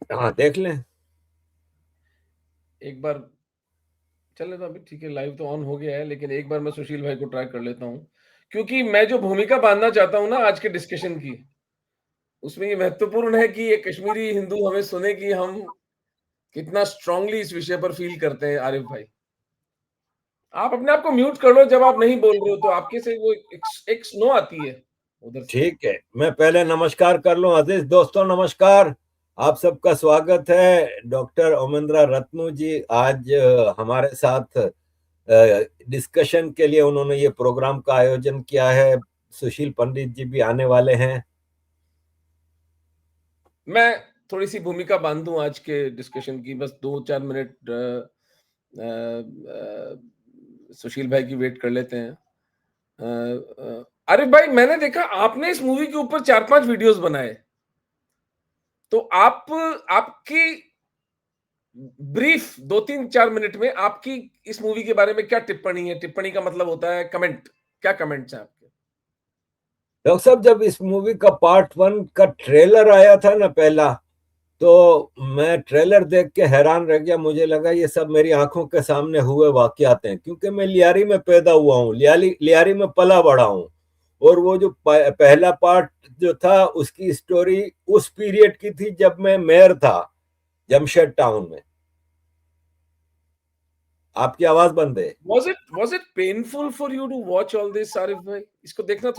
हाँ देख लें। एक बार चले तो अभी ठीक है, लाइव तो ऑन हो गया है, लेकिन एक बार मैं सुशील भाई को ट्राई कर लेता हूँ, क्योंकि मैं जो भूमिका बांधना चाहता हूँ ना आज के डिस्कशन की, उसमें ये महत्वपूर्ण है कि ये कश्मीरी हिंदू हमें सुने कि हम कितना स्ट्रांगली इस विषय पर फील करते हैं। आरिफ भाई, आप अपने आप को म्यूट कर लो जब आप नहीं बोल रहे हो, तो आपके से वो एक स्नो आती है उधर से। ठीक है, मैं पहले नमस्कार कर लूं। अजीज दोस्तों नमस्कार, आप सबका स्वागत है। डॉक्टर ओमेंद्रा रत्नू जी आज हमारे साथ डिस्कशन के लिए उन्होंने ये प्रोग्राम का आयोजन किया है। सुशील पंडित जी भी आने वाले हैं। मैं थोड़ी सी भूमिका बांधूं आज के डिस्कशन की, बस 2-4 मिनट सुशील भाई की वेट कर लेते हैं। अरे भाई, मैंने देखा आपने इस मूवी के ऊपर 4-5 वीडियोस बनाए, तो आपकी ब्रीफ 2-3-4 मिनट में आपकी इस मूवी के बारे में क्या टिप्पणी है? टिप्पणी का मतलब होता है कमेंट। क्या कमेंट्स हैं आपके? डॉक्टर साहब, जब इस मूवी का पार्ट 1 का ट्रेलर आया था ना पहला, तो मैं ट्रेलर देख के हैरान रह गया। मुझे लगा ये सब मेरी आंखों के सामने हुए वाकयात हैं, क्योंकि मैं लियारी में पैदा हुआ हूँ, लियारी में पला बड़ा हूँ। और वो जो पहला पार्ट जो था उसकी स्टोरी उस पीरियड की थी जब मैं मेयर था जमशेद टाउन में। आपकी आवाज बंद है। Was it painful for you to watch all this Arif भाई? इसको देखना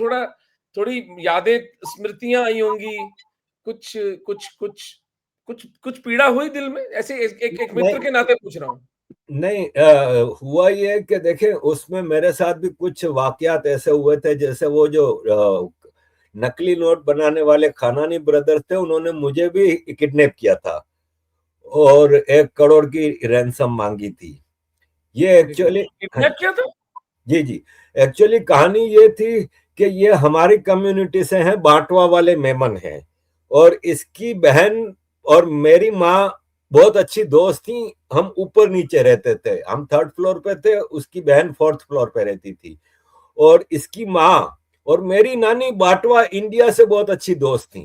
थोड़ी यादें, स्मृतियां आई होंगी, कुछ कुछ कुछ कुछ पीड़ा हुई दिल में? ऐसे एक नहीं, मित्र के नाते पूछ रहा हूँ। नहीं, हुआ ये कि देखें, उसमें मेरे साथ भी कुछ वाकयात ऐसे हुए थे, जैसे वो जो नकली नोट बनाने वाले खानानी ब्रदर्स थे, उन्होंने मुझे भी किडनैप किया था और 1 करोड़ की रैंसम मांगी थी। ये एक्चुअली, हाँ किडनैप किया था? जी जी, एक्चुअली कहानी ये थी कि ये हमारी कम्युनिटी से हैं, बांटवा वाले मेमन हैं। और इसकी बहन और मेरी माँ बहुत अच्छी दोस्त थी। हम ऊपर नीचे रहते थे, हम 3rd फ्लोर पे थे, उसकी बहन 4th फ्लोर पे रहती थी। और इसकी माँ और मेरी नानी बांटवा इंडिया से बहुत अच्छी दोस्त थी।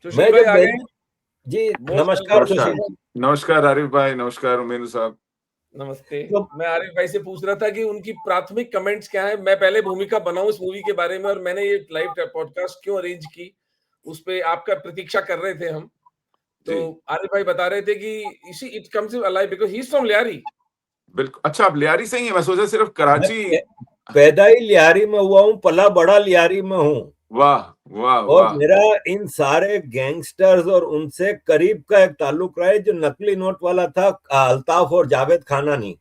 सुशील मैं भाई जब आ गए? दिल्ली, जी मोस्ट नमस्कार वेलकम नमस्कार। सुशील सुशील भाई। जी। नमस्कार आरिफ भाई, नमस्कार उमेंद्र साहब। नमस्ते। तो मैं आरिफ भाई से पूछ रहा था कि उनकी प्राथमिक कमेंट्स क्या है। मैं पहले भूमिका बनाऊं इस मूवी के बारे में, और मैंने ये लाइव पॉडकास्ट क्यों अरेंज की, उस पे आपका प्रतीक्षा कर रहे थे हम। तो जी आरिफ भाई बता रहे थे कि इसी it comes alive because he is from Lyari. बिल्कुल। अच्छा, आप लियारी से ही हैं? मैं सोचा सिर्फ मैं कराची। पैदा ही लियारी में हुआ हूँ, पला बड़ा लियारी में हूँ। वाह वाह और वाह। मेरा इन सारे गैंगस्टर्स और उनसे करीब का एक ताल्लुक रहा है। जो नकली नोट वाला था, अल्ताफ और जावेद खानानी,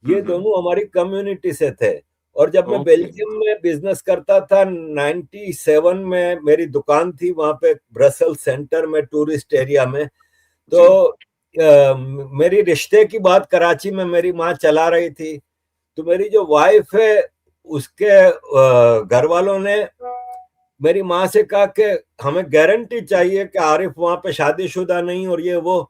ये हम्म। दोनों हमारी कम्युनिटी से थे। और जब मैं ओके। बेल्जियम में बिजनेस करता था 97 में, मेरी दुकान थी वहां पे ब्रसेल सेंटर में, टूरिस्ट एरिया में। तो जी। मेरी रिश्ते की बात कराची में मेरी माँ चला रही थी। तो मेरी जो वाइफ है, उसके घर वालों ने मेरी माँ से कहा कि हमें गारंटी चाहिए कि आरिफ वहां पे शादीशुदा नहीं और ये वो।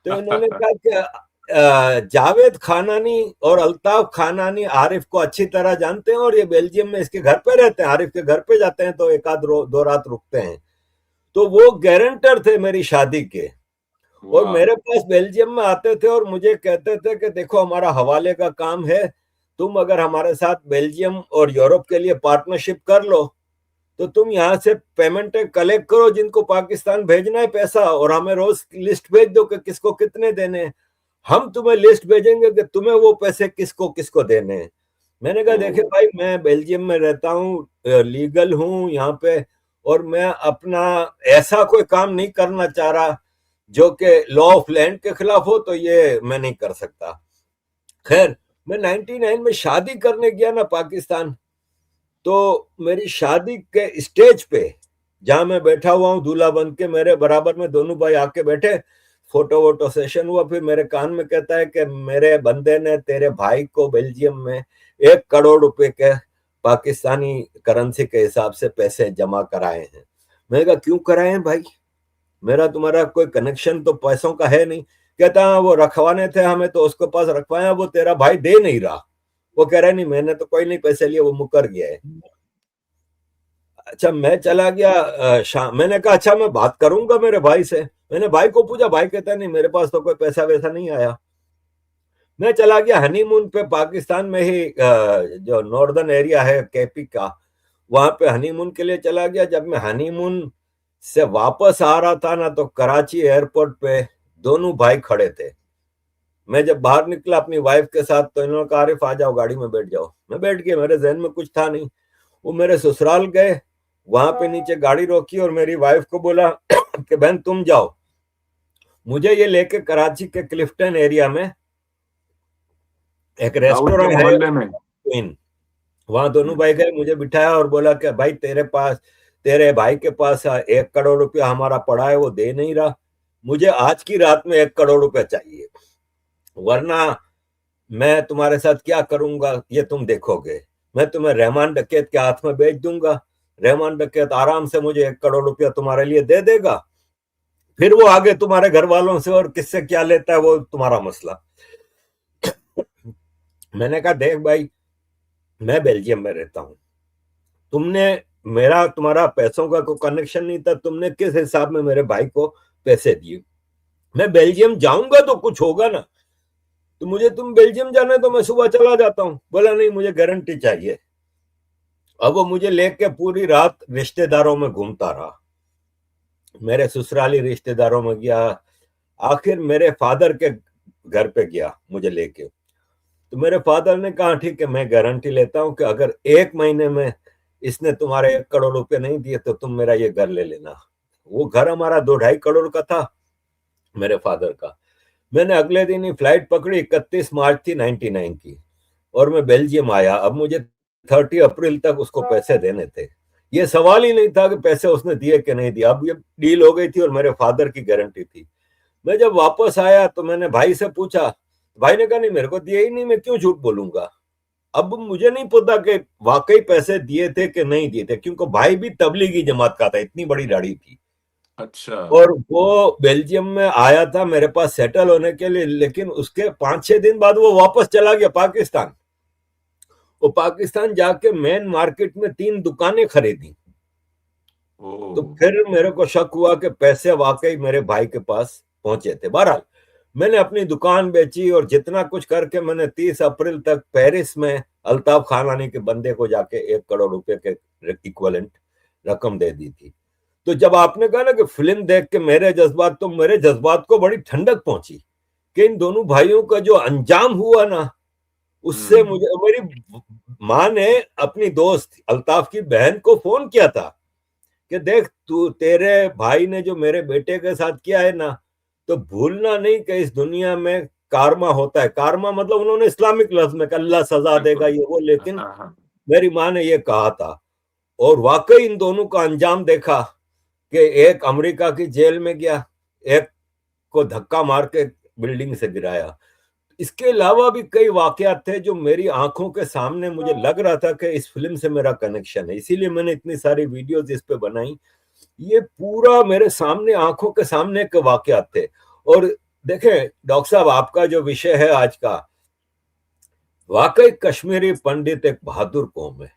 तो इन्होंने कहा कि जावेद खानानी और अल्ताफ खानानी आरिफ को अच्छी तरह जानते हैं और ये बेल्जियम में इसके घर पे रहते हैं, आरिफ के घर पे जाते हैं तो एक आध दो रात रुकते हैं। तो वो गारंटर थे मेरी शादी के। और वाह। मेरे पास बेल्जियम में आते थे और मुझे कहते थे कि देखो, हमारा हवाले का काम है, तुम अगर हमारे साथ बेल्जियम और यूरोप के लिए पार्टनरशिप कर लो, तो तुम यहाँ से पेमेंट कलेक्ट करो जिनको पाकिस्तान भेजना है पैसा, और हमें रोज लिस्ट भेज दो कि किसको कितने देने हैं। हम तुम्हें लिस्ट भेजेंगे कि तुम्हें वो पैसे किसको किसको देने हैं। मैंने कहा ओ। देखे भाई, मैं बेल्जियम में रहता हूँ, लीगल हूँ यहाँ पे, और मैं अपना ऐसा कोई काम नहीं करना चाह रहा जो कि लॉ ऑफ लैंड के खिलाफ हो, तो ये मैं नहीं कर सकता। खैर, मैं 99 में शादी करने गया ना पाकिस्तान, तो मेरी शादी के स्टेज पे जहां मैं बैठा हुआ हूँ दूल्हा बन के, मेरे बराबर में दोनों भाई आके बैठे, फोटो वोटो सेशन हुआ। फिर मेरे कान में कहता है कि मेरे बंदे ने तेरे भाई को बेल्जियम में 1 करोड़ रुपए के पाकिस्तानी करेंसी के हिसाब से पैसे जमा कराए हैं। मैंने कहा क्यों कराए हैं भाई, मेरा तुम्हारा कोई कनेक्शन तो पैसों का है नहीं। कहता है वो रखवाने थे हमें, तो उसके पास रखवाया, वो तेरा भाई दे नहीं रहा। वो कह रहा है नहीं, मैंने तो कोई नहीं पैसे लिए, वो मुकर गया है। अच्छा, मैं चला गया शाम। मैंने कहा अच्छा, मैं बात करूंगा मेरे भाई से। मैंने भाई को पूछा, भाई कहता नहीं मेरे पास तो कोई पैसा वैसा नहीं आया। मैं चला गया हनीमून पे, पाकिस्तान में ही जो नॉर्दर्न एरिया है केपी का, वहां पे हनीमून के लिए चला गया। जब मैं हनीमून से वापस आ रहा था ना, तो कराची एयरपोर्ट पे दोनों भाई खड़े थे। मैं जब बाहर निकला अपनी वाइफ के साथ, तो इन्होंने कहा आरिफ आ जाओ गाड़ी में बैठ जाओ। मैं बैठ गया, मेरे जहन में कुछ था नहीं। वो मेरे ससुराल गए, वहां पे नीचे गाड़ी रोकी और मेरी वाइफ को बोला कि बहन तुम जाओ, मुझे ये लेके कराची के क्लिफ्टन एरिया में एक दाऊद के रेस्टोरेंट है मोहल्ले में। क्वीन, वहां दोनों भाई गए, मुझे बिठाया और बोला कि भाई तेरे भाई के पास 1 करोड़ रुपया हमारा पड़ा है, वो दे नहीं रहा, मुझे आज की रात में 1 करोड़ रुपया चाहिए, वरना मैं तुम्हारे साथ क्या करूंगा ये तुम देखोगे। मैं तुम्हें रहमान डकैत के हाथ में बेच दूंगा, रहमान डकैत आराम से मुझे 1 करोड़ रुपया तुम्हारे लिए दे देगा, फिर वो आगे तुम्हारे घर वालों से और किससे क्या लेता है वो तुम्हारा मसला। मैंने कहा देख भाई, मैं बेल्जियम में रहता हूं, तुमने मेरा तुम्हारा पैसों का कोई कनेक्शन नहीं था, तुमने किस हिसाब में मेरे भाई को पैसे दिए, मैं बेल्जियम जाऊंगा तो कुछ होगा ना, तो मुझे तुम बेल्जियम जाना है तो मैं सुबह चला जाता हूं। बोला नहीं मुझे गारंटी चाहिए। अब वो मुझे लेके पूरी रात रिश्तेदारों में घूमता रहा, मेरे ससुराली रिश्तेदारों में गया, आखिर मेरे फादर के घर पे गया मुझे लेके। तो मेरे फादर ने कहा ठीक है, मैं गारंटी लेता हूं कि अगर 1 महीने में इसने तुम्हारे 1 करोड़ रुपए नहीं दिए तो तुम मेरा ये घर ले लेना। वो घर हमारा 2-2.5 करोड़ का था मेरे फादर का। मैंने अगले दिन ही फ्लाइट पकड़ी, 31 मार्च थी 99 की, और मैं बेल्जियम आया। अब मुझे 30 अप्रैल तक उसको पैसे देने थे, ये सवाल ही नहीं था कि पैसे उसने दिए कि नहीं दिया, अब ये डील हो गई थी और मेरे फादर की गारंटी थी। मैं जब वापस आया तो मैंने भाई से पूछा, भाई ने कहा नहीं मेरे को दिए ही नहीं, मैं क्यों झूठ बोलूंगा। अब मुझे नहीं पता कि वाकई पैसे दिए थे कि नहीं दिए थे, क्योंकि भाई भी तबलीगी जमात का था, इतनी बड़ी दाढ़ी थी, अच्छा। और वो बेल्जियम में आया था मेरे पास सेटल होने के लिए, लेकिन उसके 5-6 दिन बाद वो वापस चला गया पाकिस्तान। वो पाकिस्तान जाके मेन मार्केट में 3 दुकानें खरीदी। तो ओ फिर मेरे को शक हुआ कि पैसे वाकई मेरे भाई के पास पहुंचे थे। बहरहाल मैंने अपनी दुकान बेची और जितना कुछ करके मैंने 30 अप्रैल तक पेरिस में अल्ताफ खानानी के बंदे को जाके 1 करोड़ रुपए के इक्वलेंट रकम दे दी थी। तो जब आपने कहा ना कि फिल्म देख के मेरे जज्बात, तो मेरे जज्बात को बड़ी ठंडक पहुंची कि इन दोनों भाइयों का जो अंजाम हुआ ना, उससे मुझे, मेरी माँ ने अपनी दोस्त अल्ताफ की बहन को फोन किया था कि देख तू, तेरे भाई ने जो मेरे बेटे के साथ किया है ना, तो भूलना नहीं कि इस दुनिया में कारमा होता है। कारमा मतलब उन्होंने इस्लामिक लफ्ज में कहा अल्लाह सजा देगा बिल्कुल। ये वो, लेकिन हाँ हाँ। मेरी माँ ने ये कहा था। और वाकई इन दोनों का अंजाम देखा कि एक अमेरिका की जेल में गया, एक को धक्का मार के बिल्डिंग से गिराया। इसके अलावा भी कई वाकयात थे जो मेरी आंखों के सामने, मुझे लग रहा था कि इस फिल्म से मेरा कनेक्शन है, इसीलिए मैंने इतनी सारी वीडियोस इस पे बनाई। ये पूरा मेरे सामने, आंखों के सामने के वाकयात थे। और देखें डॉक्टर साहब, आपका जो विषय है आज का, वाकई कश्मीरी पंडित एक बहादुर कौम है।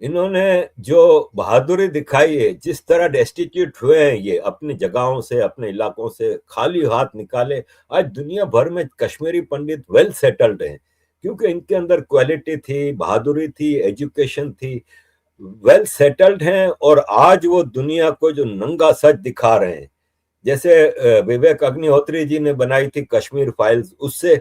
इन्होंने जो बहादुरी दिखाई है, जिस तरह डेस्टिट्यूट हुए हैं ये अपनी जगहों से, अपने इलाकों से खाली हाथ निकाले, आज दुनिया भर में कश्मीरी पंडित वेल सेटल्ड हैं, क्योंकि इनके अंदर क्वालिटी थी, बहादुरी थी, एजुकेशन थी, वेल सेटल्ड हैं। और आज वो दुनिया को जो नंगा सच दिखा रहे हैं, जैसे विवेक अग्निहोत्री जी ने बनाई थी कश्मीर फाइल्स, उससे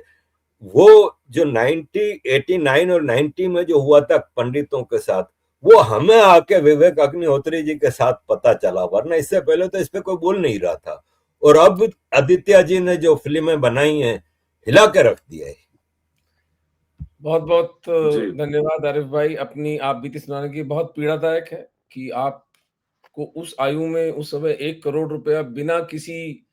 वो जो 1989 और 90 में जो हुआ था पंडितों के साथ, वो हमें आके विवेक अग्निहोत्री जी के साथ पता चला, वरना इससे पहले तो इस पे कोई बोल नहीं रहा था। और अब आदित्य जी ने जो फिल्में बनाई हैं, हिला के रख दिया है। बहुत बहुत जी। धन्यवाद आरिफ भाई, अपनी आप बीती सुनाने की। बहुत पीड़ादायक है कि आपको उस आयु में उस समय 1 करोड़ रुपया बिना किसी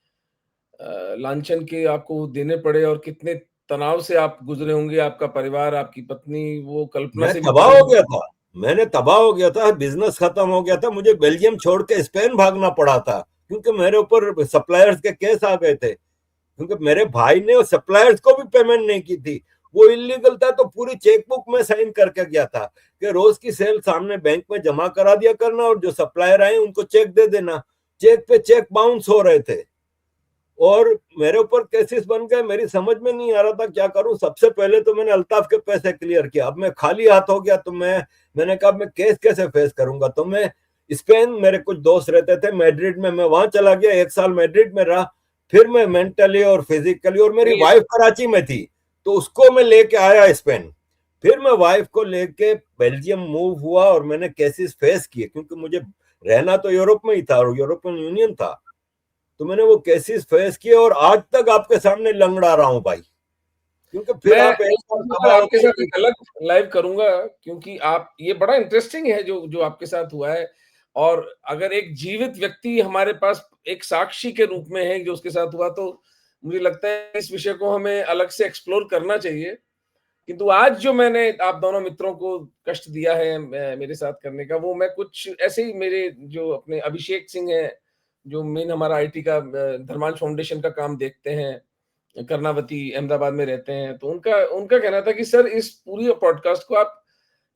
लांछन के आपको देने पड़े, और कितने तनाव से आप गुजरे होंगे, आपका परिवार, आपकी पत्नी, वो कल्पना मैं से भी तबाह परे हो है। गया था, मैंने तबाह हो गया था, बिजनेस खत्म हो गया था, मुझे बेल्जियम छोड़ के स्पेन भागना पड़ा था, क्योंकि मेरे ऊपर सप्लायर्स के केस आ गए थे, क्योंकि मेरे भाई ने सप्लायर्स को भी पेमेंट नहीं की थी। वो इलीगल था, तो पूरी चेकबुक में साइन करके गया था कि रोज की सेल सामने बैंक में जमा करा दिया करना और जो सप्लायर आए उनको चेक दे देना। चेक पे चेक बाउंस हो रहे थे और मेरे ऊपर केसेस बन गए। मेरी समझ में नहीं आ रहा था क्या करूं। सबसे पहले तो मैंने अल्ताफ के पैसे क्लियर किया। अब मैं खाली हाथ हो गया तो मैंने कहा मैं केस कैसे फेस करूंगा। तो मैं स्पेन, मेरे कुछ दोस्त रहते थे मैड्रिड में, मैं वहां चला गया, 1 साल मैड्रिड में रहा। फिर मैं मेंटली और फिजिकली, और मेरी वाइफ कराची में थी तो उसको मैं लेके आया स्पेन। फिर मैं वाइफ को लेके बेल्जियम मूव हुआ और मैंने केसेस फेस किए, क्योंकि मुझे रहना तो यूरोप में ही था और यूरोपियन यूनियन था। तो मैंने वो केसेस फेस किए और आज तक आपके सामने लंगड़ा रहा हूं भाई, क्योंकि फिर मैं आप एक बार दबाव आपके साथ में। एक अलग लाइव करूंगा, क्योंकि आप, ये बड़ा इंटरेस्टिंग है जो जो आपके साथ हुआ है। और अगर एक जीवित व्यक्ति हमारे पास एक साक्षी के रूप में है जो उसके साथ हुआ, तो मुझे लगता है इस विषय को हमें अलग से एक्सप्लोर करना चाहिए। किंतु आज जो मैंने आप दोनों मित्रों को कष्ट दिया है मेरे साथ करने का, वो मैं कुछ ऐसे ही, मेरे जो अपने अभिषेक सिंह है जो मेन हमारा आईटी का धर्मांश फाउंडेशन का काम देखते हैं, कर्नावती अहमदाबाद में रहते हैं, तो उनका उनका कहना था कि सर इस पूरी पॉडकास्ट को आप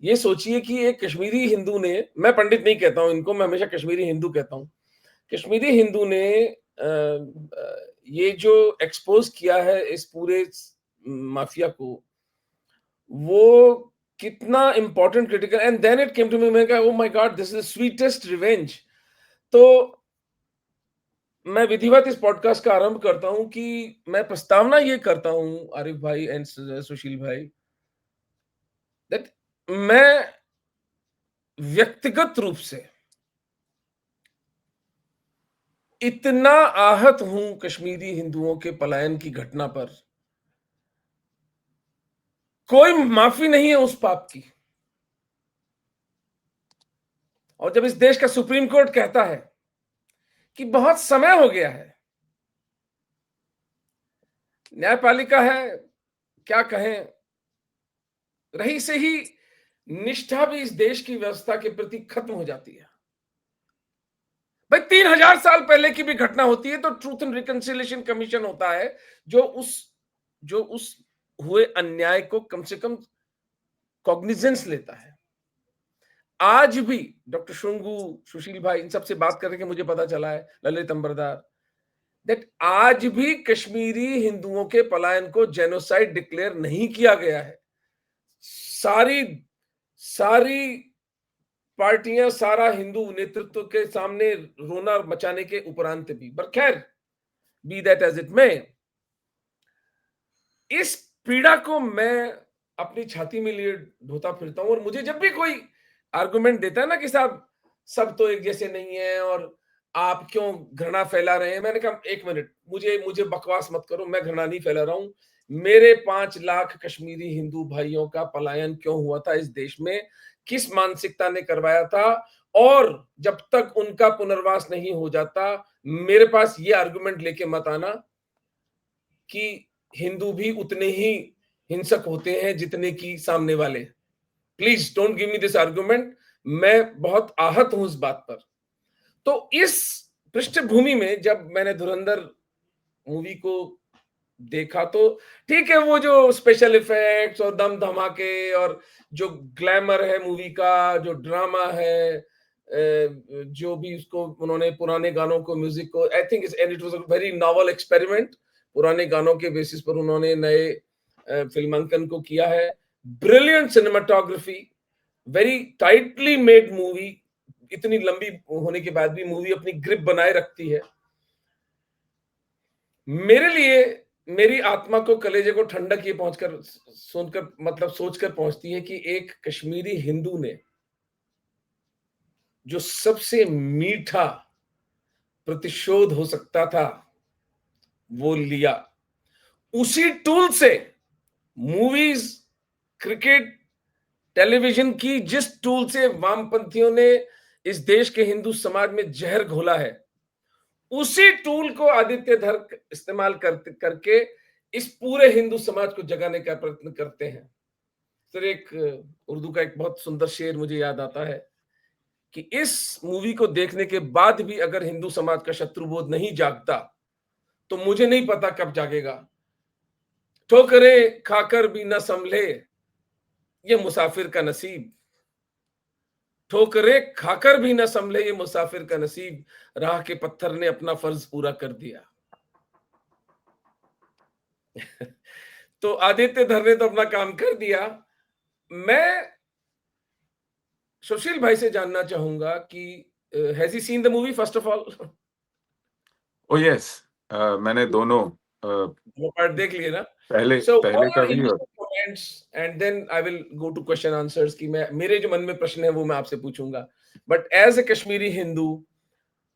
ये सोचिए कि एक कश्मीरी हिंदू ने, मैं पंडित नहीं कहता हूं इनको, मैं हमेशा कश्मीरी हिंदू कहता हूं, कश्मीरी हिंदू ने ये जो एक्सपोज किया है इस पूरे माफिया को, वो कितना important critical. And then it came to me, मैं कहा oh my god, this is the sweetest revenge. तो मैं विधिवत इस पॉडकास्ट का आरंभ करता हूं कि मैं प्रस्तावना ये करता हूं आरिफ भाई एंड सुशील भाई, दैट मैं व्यक्तिगत रूप से इतना आहत हूं कश्मीरी हिंदुओं के पलायन की घटना पर, कोई माफी नहीं है उस पाप की। और जब इस देश का सुप्रीम कोर्ट कहता है कि बहुत समय हो गया है, न्यायपालिका है, क्या कहें, रही से ही निष्ठा भी इस देश की व्यवस्था के प्रति खत्म हो जाती है। भाई 3000 साल पहले की भी घटना होती है तो ट्रूथ एंड रिकंसिलिएशन कमीशन होता है जो उस हुए अन्याय को कम से कम कॉग्निजेंस लेता है। आज भी डॉक्टर शुंगू, सुशील भाई, इन सबसे बात करके मुझे पता चला है, ललित अंबरदार, दैट आज भी कश्मीरी हिंदुओं के पलायन को जेनोसाइड डिक्लेयर नहीं किया गया है। सारी सारी पार्टियां, सारा हिंदू नेतृत्व के सामने रोना मचाने के उपरांत भी, पर खैर, be that as it may, इस पीड़ा को मैं अपनी छाती में लिए ढोता फिरता हूं। और मुझे जब भी कोई आर्गुमेंट देता है ना कि साहब सब तो एक जैसे नहीं है और आप क्यों घृणा फैला रहे हैं, मैंने कहा एक मिनट, मुझे मुझे बकवास मत करो, मैं घृणा नहीं फैला रहा हूं। मेरे 5 लाख कश्मीरी हिंदू भाइयों का पलायन क्यों हुआ था इस देश में, किस मानसिकता ने करवाया था, और जब तक उनका पुनर्वास नहीं हो जाता, मेरे पास ये आर्गुमेंट लेके मत आना कि हिंदू भी उतने ही हिंसक होते हैं जितने की सामने वाले। Please don't give me this argument. मैं बहुत आहत हूं इस बात पर। तो इस पृष्ठभूमि में जब मैंने धुरंधर मूवी को देखा, तो ठीक है, वो जो स्पेशल इफेक्ट्स और दम धमाके और जो ग्लैमर है मूवी का, जो ड्रामा है, जो भी उसको उन्होंने पुराने गानों को, म्यूजिक को, I think it was a very novel experiment. पुराने गानों के बेसिस पर उन्होंने नए फिल्मांकन को किया है। Brilliant cinematography, very tightly made movie. इतनी लंबी होने के बाद भी मूवी अपनी ग्रिप बनाए रखती है। मेरे लिए, मेरी आत्मा को, कलेजे को ठंडक ये पहुंचकर, सुनकर, मतलब सोचकर पहुंचती है कि एक कश्मीरी हिंदू ने जो सबसे मीठा प्रतिशोध हो सकता था वो लिया। उसी टूल से मूवीज, क्रिकेट, टेलीविजन की जिस टूल से वामपंथियों ने इस देश के हिंदू समाज में जहर घोला है, उसी टूल को आदित्य धर इस्तेमाल करके इस पूरे हिंदू समाज को जगाने का प्रयत्न करते हैं। फिर एक उर्दू का एक बहुत सुंदर शेर मुझे याद आता है कि इस मूवी को देखने के बाद भी अगर हिंदू समाज का शत्रुबोध नहीं जागता तो मुझे नहीं पता कब जागेगा। ठोकरें खाकर भी न संभले ये मुसाफिर का नसीब, ठोकरें खाकर भी न संभले ये मुसाफिर का नसीब, राह के पत्थर ने अपना फर्ज पूरा कर दिया। तो आदित्य धर ने तो अपना काम कर दिया। मैं सुशील भाई से जानना चाहूंगा कि has he seen the movie first of all? O yes, मैंने दोनों वो पार्ट देख लिए ना? पहले सो पहले व्हाट का आर भी और initial comments and then I will go to question answers कि मैं मेरे जो मन में प्रश्न है वो मैं आपसे पूछूंगा। But as a Kashmiri Hindu,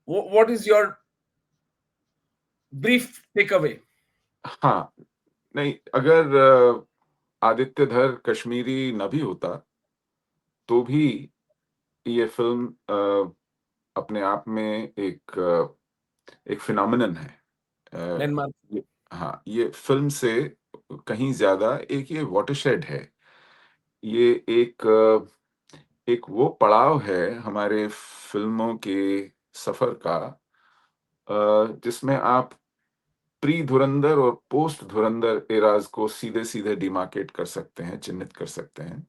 what is your brief takeaway? हाँ, नहीं, अगर आदित्य धर कश्मीरी न भी होता तो भी ये फिल्म अपने आप में एक फिनोमिनन है। लैंडमार्क। ये, हाँ, ये फिल्म से कहीं ज्यादा एक ये वाटरशेड है। ये एक वो पड़ाव है हमारे फिल्मों के सफर का, जिसमें आप प्री धुरंधर और पोस्ट धुरंधर एराज को सीधे सीधे डिमार्केट कर सकते हैं, चिन्हित कर सकते हैं।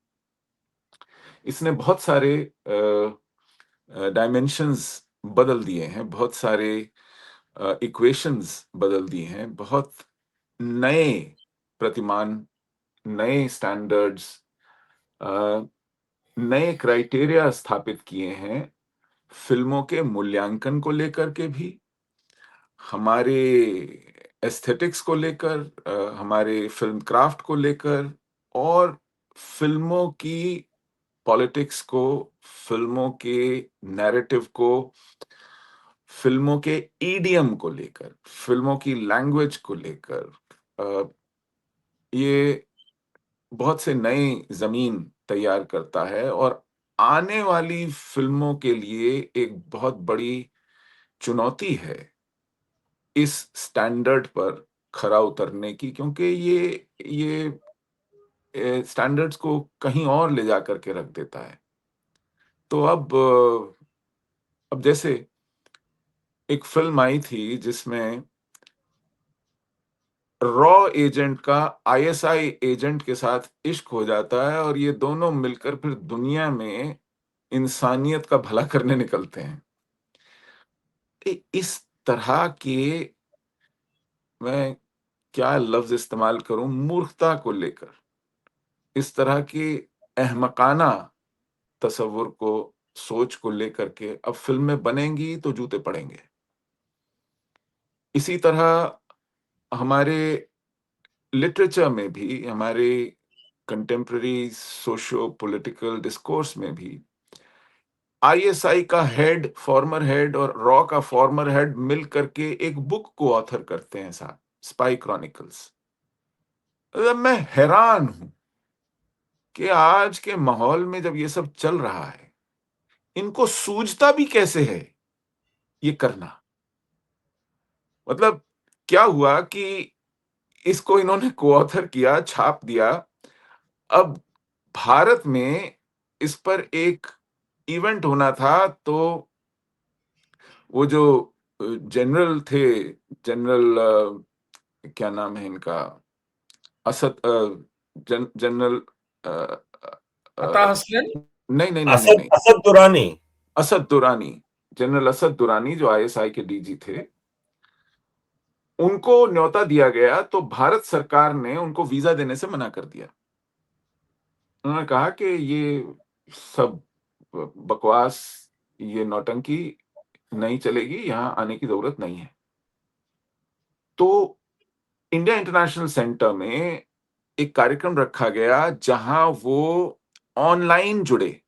इसने बहुत सारे डायमेंशंस बदल दिए हैं, बहुत सारे इक्वेशंस बदल दिए हैं, बहुत नए प्रतिमान, नए स्टैंडर्ड्स, नए क्राइटेरिया स्थापित किए हैं फिल्मों के मूल्यांकन को लेकर के भी, हमारे एस्थेटिक्स को लेकर, हमारे फिल्म क्राफ्ट को लेकर, और फिल्मों की पॉलिटिक्स को, फिल्मों के नैरेटिव को, फिल्मों के ईडियम को लेकर, फिल्मों की लैंग्वेज को लेकर, ये बहुत से नए जमीन तैयार करता है और आने वाली फिल्मों के लिए एक बहुत बड़ी चुनौती है इस स्टैंडर्ड पर खरा उतरने की, क्योंकि ये स्टैंडर्ड्स को कहीं और ले जा करके रख देता है। तो अब जैसे एक फिल्म आई थी जिसमें रॉ एजेंट का आईएसआई एजेंट के साथ इश्क हो जाता है और ये दोनों मिलकर फिर दुनिया में इंसानियत का भला करने निकलते हैं। इस तरह के, मैं क्या लफ्ज इस्तेमाल करूं, मूर्खता को लेकर, इस तरह की अहमकाना तसव्वुर को, सोच को लेकर के अब फिल्में बनेंगी तो जूते पड़ेंगे। इसी तरह हमारे लिटरेचर में भी, हमारे कंटेम्पररी सोशो पॉलिटिकल डिस्कोर्स में भी आईएसआई का हेड, फॉर्मर हेड, और रॉ का फॉर्मर हेड मिल करके एक बुक को ऑथर करते हैं साहब, स्पाई क्रॉनिकल्स। मैं हैरान हूं कि आज के माहौल में जब ये सब चल रहा है, इनको सूझता भी कैसे है ये करना। मतलब क्या हुआ कि इसको इन्होंने को ऑथर किया, छाप दिया। अब भारत में इस पर एक इवेंट होना था, तो वो जो जनरल थे, जनरल क्या नाम है इनका, असद, जनरल, अता हसनैन। नहीं नहीं नहीं नहीं असद नहीं, असद दुरानी। असद दुरानी, जनरल असद दुरानी जो आईएसआई के डीजी थे, उनको न्योता दिया गया तो भारत सरकार ने उनको वीजा देने से मना कर दिया। उन्होंने कहा कि ये सब बकवास, ये नौटंकी नहीं चलेगी, यहां आने की जरूरत नहीं है। तो इंडिया इंटरनेशनल सेंटर में एक कार्यक्रम रखा गया जहां वो ऑनलाइन जुड़े,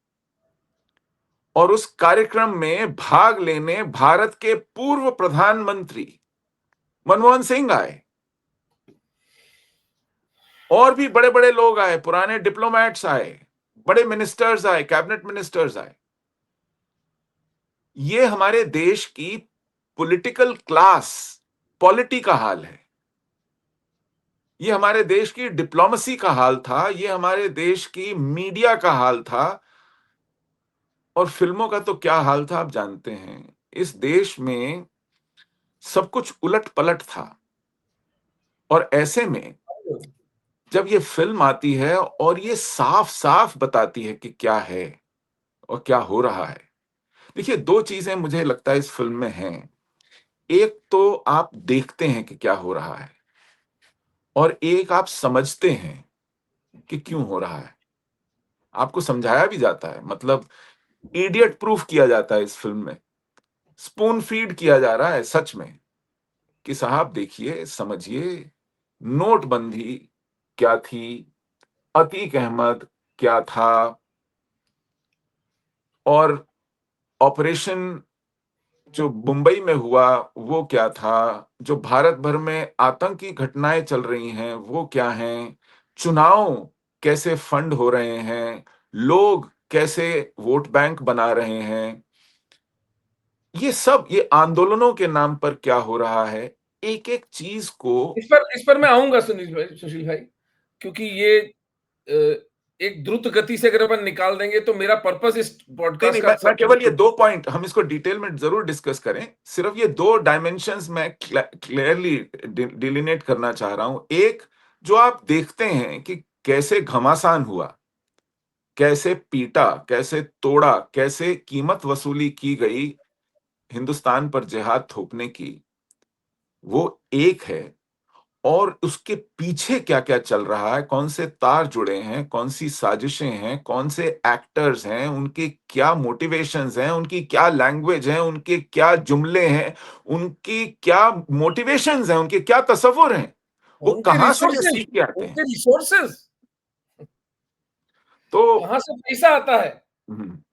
और उस कार्यक्रम में भाग लेने भारत के पूर्व प्रधानमंत्री मनमोहन सिंह आए, और भी बड़े बड़े लोग आए, पुराने डिप्लोमैट्स आए, बड़े मिनिस्टर्स आए, कैबिनेट मिनिस्टर्स आए। ये हमारे देश की पॉलिटिकल क्लास, पॉलिटी का हाल है। ये हमारे देश की डिप्लोमेसी का हाल था, ये हमारे देश की मीडिया का हाल था, और फिल्मों का तो क्या हाल था आप जानते हैं। इस देश में सब कुछ उलट पलट था, और ऐसे में जब ये फिल्म आती है और ये साफ साफ बताती है कि क्या है, और क्या हो रहा है। देखिए, 2 चीज़ें मुझे लगता है इस फ़िल्म में हैं। एक तो आप देखते हैं कि क्या हो रहा है और एक आप समझते हैं कि क्यों हो रहा है। आपको समझाया भी जाता है, मतलब इडियट प्रूफ किया जाता है इस फ़िल्म में। स्पून फीड किया जा रहा है सच में कि साहब देखिए, समझिए, नोटबंदी क्या थी, अतीक अहमद क्या था और ऑपरेशन जो मुंबई में हुआ वो क्या था, जो भारत भर में आतंकी घटनाएँ चल रही हैं वो क्या हैं, चुनाव कैसे फंड हो रहे हैं, लोग कैसे वोट बैंक बना रहे हैं, ये आंदोलनों के नाम पर क्या हो रहा है, एक-एक चीज़ को इस पर मैं आऊँगा सुशील भाई, क्योंकि ये एक द्रुत गति से अगर अपन निकाल देंगे तो मेरा पर्पस इस नहीं, पॉडकास्ट नहीं, का मैं सबसे केवल ये 2 पॉइंट हम इसको डिटेल में ज़रूर डिस्कस करें। सिर्फ ये 2 डायमेंशंस मैं क्लियरली डिलिनेट करना चाह रहा हूँ। एक, जो आप देखते हैं कि कैसे घमासान हुआ, कैसे पीटा, कैसे तोड़ा, कैसे कीमत वसूली की गई हिंदुस्तान पर जिहाद थोपने की, वो एक है। और उसके पीछे क्या-क्या चल रहा है, कौन से तार जुड़े हैं, कौन-सी साजिशें हैं, कौन से एक्टर्स हैं, उनके क्या मोटिवेशंस हैं, उनकी क्या लैंग्वेज है, उनके क्या जुमले हैं, उनकी क्या मोटिवेशंस हैं, उनके क्या तसव्वुर हैं, वो कहाँ से ये सीख के आते हैं। उनके रिसोर्सेज तो कहाँ से पैसा आता है। हुँ,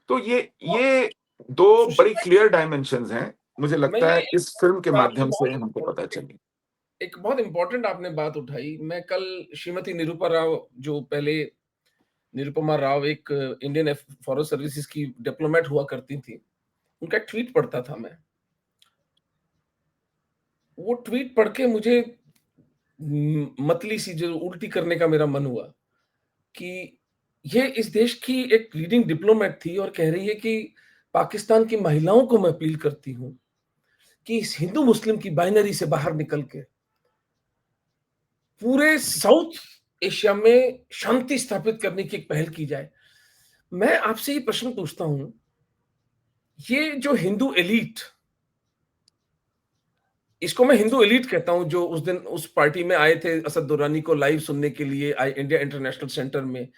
तो तो ये 2 सुशील बड़ी भाई, क्लियर डायमेंशंस हैं, मुझे मैं लगता ये है इस फ़िल्म के आपने माध्यम से हमको पता चली। एक बहुत इंपॉर्टेंट आपने बात उठाई। मैं कल श्रीमती निरूपा राव, जो पहले निरुपमा राव, एक इंडियन फॉरेस्ट सर्विसेज की डिप्लोमेट हुआ करती थी, उनका एक ट्वीट पढ़ता था मैं। वो ट्वीट पढ़ के मुझे मतली सी जो उल्टी करने का मेरा मन हुआ कि ये इस देश की एक लीडिंग डिप्लोमेट थी और कह रही है कि पाकिस्तान की महिलाओं को मैं अपील करती हूं कि इस हिंदू मुस्लिम की बाइनरी से बाहर निकल के पूरे साउथ एशिया में शांति स्थापित करने की एक पहल की जाए। मैं आपसे ये प्रश्न पूछता हूं, ये जो हिंदू एलीट, इसको मैं हिंदू एलीट कहता हूं, जो उस दिन उस पार्टी में आए थे असद दुरानी को लाइव सुनने के लिए इंडिया इंटरनेशनल सेंटर में,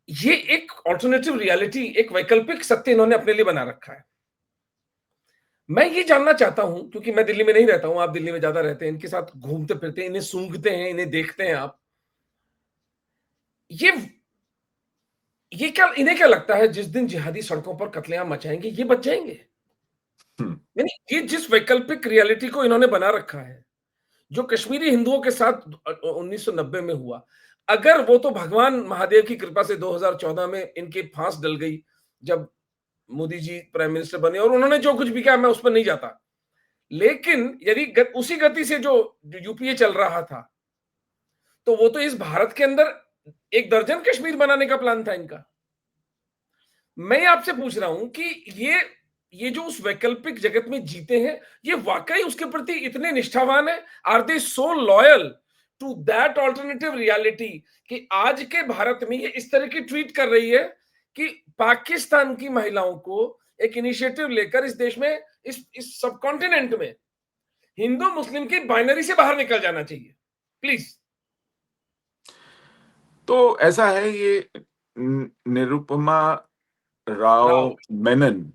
ये एक ऑल्टरनेटिव रियलिटी, एक वैकल्पिक सत्य इन्होंने अपने लिए बना रखा है। मैं ये जानना चाहता हूं, क्योंकि मैं दिल्ली में नहीं रहता हूं, आप दिल्ली में ज्यादा रहते हैं, इनके साथ घूमते फिरते हैं, इन्हें सूंघते हैं, इन्हें देखते हैं आप, ये इन्हें क्या लगता है जिस दिन जिहादी सड़कों पर कत्लेआम मचाएंगे ये बच जाएंगे? हुँ, यानी ये जिस वैकल्पिक रियलिटी को इन्होंने बना रखा है, जो कश्मीरी हिंदुओं के साथ 1990 में हुआ, अगर वो तो भगवान महादेव की कृपा से 2014 में इनकी फांस डल गई, जब मोदी जी प्राइम मिनिस्टर बने, और उन्होंने जो कुछ भी किया मैं उस पर नहीं जाता, लेकिन यदि उसी गति से जो यूपीए चल रहा था, तो वो तो इस भारत के अंदर 1 दर्जन कश्मीर बनाने का प्लान था इनका। मैं आपसे पूछ रहा हूं कि ये जो उस वैकल्पिक जगत में जीते हैं, ये वाकई उसके प्रति इतने निष्ठावान है? Are they so loyal to that alternative reality कि आज के भारत में ये इस तरह की ट्वीट कर रही है कि पाकिस्तान की महिलाओं को एक इनिशिएटिव लेकर इस देश में, इस सब कॉन्टिनेंट में हिंदू मुस्लिम की बाइनरी से बाहर निकल जाना चाहिए, प्लीज। तो ऐसा है, ये निरुपमा राव। राव मेनन,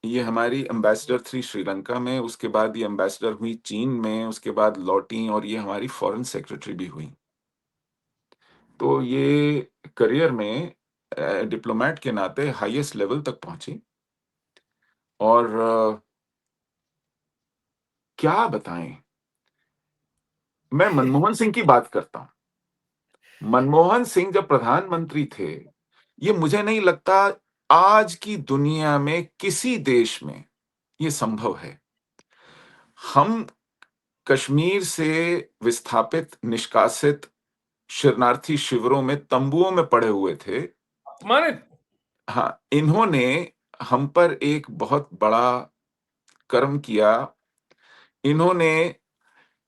ये हमारी एम्बेसडर थी श्रीलंका में, उसके बाद ये एम्बेसडर हुई चीन में, उसके बाद लौटी और ये हमारी फॉरेन सेक्रेटरी भी हुई। तो ये करियर में डिप्लोमेट के नाते हाईएस्ट लेवल तक पहुंची और क्या बताएं, मैं मनमोहन सिंह की बात करता हूं। मनमोहन सिंह जब प्रधानमंत्री थे, ये मुझे नहीं लगता आज की दुनिया में किसी देश में ये संभव है। हम कश्मीर से विस्थापित, निष्कासित शरणार्थी शिविरों में, तंबुओं में पड़े हुए थे। अपमानित। हाँ, इन्होंने हम पर एक बहुत बड़ा कर्म किया। इन्होंने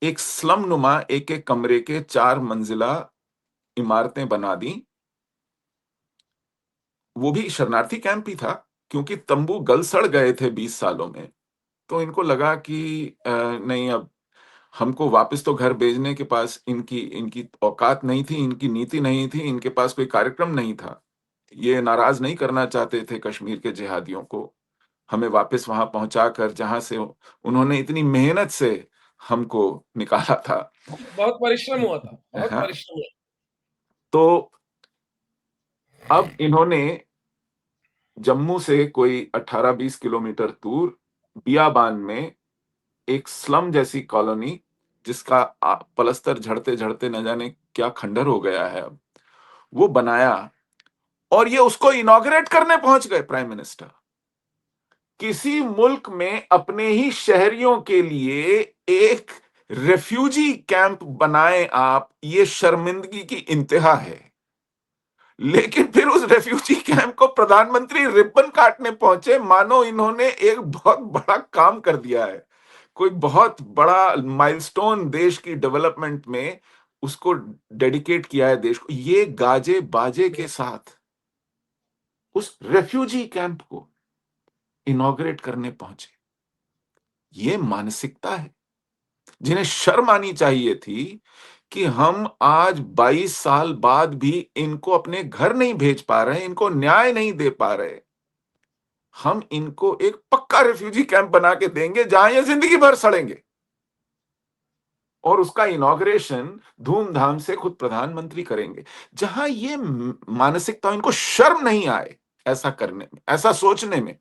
एक स्लम नुमा एक-एक कमरे के 4 मंजिला इमारतें बना दी वो भी शरणार्थी कैंप ही था, क्योंकि तंबू गल सड़ गए थे 20 सालों में। तो इनको लगा कि नहीं, अब हमको वापस तो घर भेजने के पास इनकी इनकी औकात नहीं थी, इनकी नीति नहीं थी, इनके पास कोई कार्यक्रम नहीं था। ये नाराज नहीं करना चाहते थे कश्मीर के जिहादियों को, हमें वापस वहां पहुंचाकर जहां से उन्होंने इतनी मेहनत से हमको निकाला था। बहुत परिश्रम हुआ था, बहुत हाँ, परिश्रम हुआ। तो अब इन्होंने जम्मू से कोई 18-20 किलोमीटर दूर बियाबान में एक स्लम जैसी कॉलोनी, जिसका पलस्तर झड़ते-झड़ते न जाने क्या खंडर हो गया है अब, वो बनाया और ये उसको इनॉग्रेट करने पहुंच गए प्राइम मिनिस्टर। किसी मुल्क में अपने ही शहरियों के लिए एक रेफ्यूजी कैंप बनाए आप, ये शर्मिंदगी की इंतहा है। लेकिन फिर उस रेफ्यूजी कैंप को प्रधानमंत्री रिबन काटने पहुंचे, मानो इन्होंने एक बहुत बड़ा काम कर दिया है, कोई बहुत बड़ा माइलस्टोन देश की डेवलपमेंट में उसको डेडिकेट किया है देश को। ये गाजे बाजे के साथ उस रेफ्यूजी कैंप को इनॉग्रेट करने पहुंचे। ये मानसिकता है जिन्हें शर्म आनी चाहिए थी कि हम आज 22 साल बाद भी इनको अपने घर नहीं भेज पा रहे, इनको न्याय नहीं दे पा रहे। हम इनको एक पक्का रेफ्यूजी कैंप बना के देंगे जहां ये जिंदगी भर सड़ेंगे, और उसका इनॉग्रेशन धूमधाम से खुद प्रधानमंत्री करेंगे। जहां ये मानसिकता, इनको शर्म नहीं आए ऐसा करने में, ऐसा सोचने में,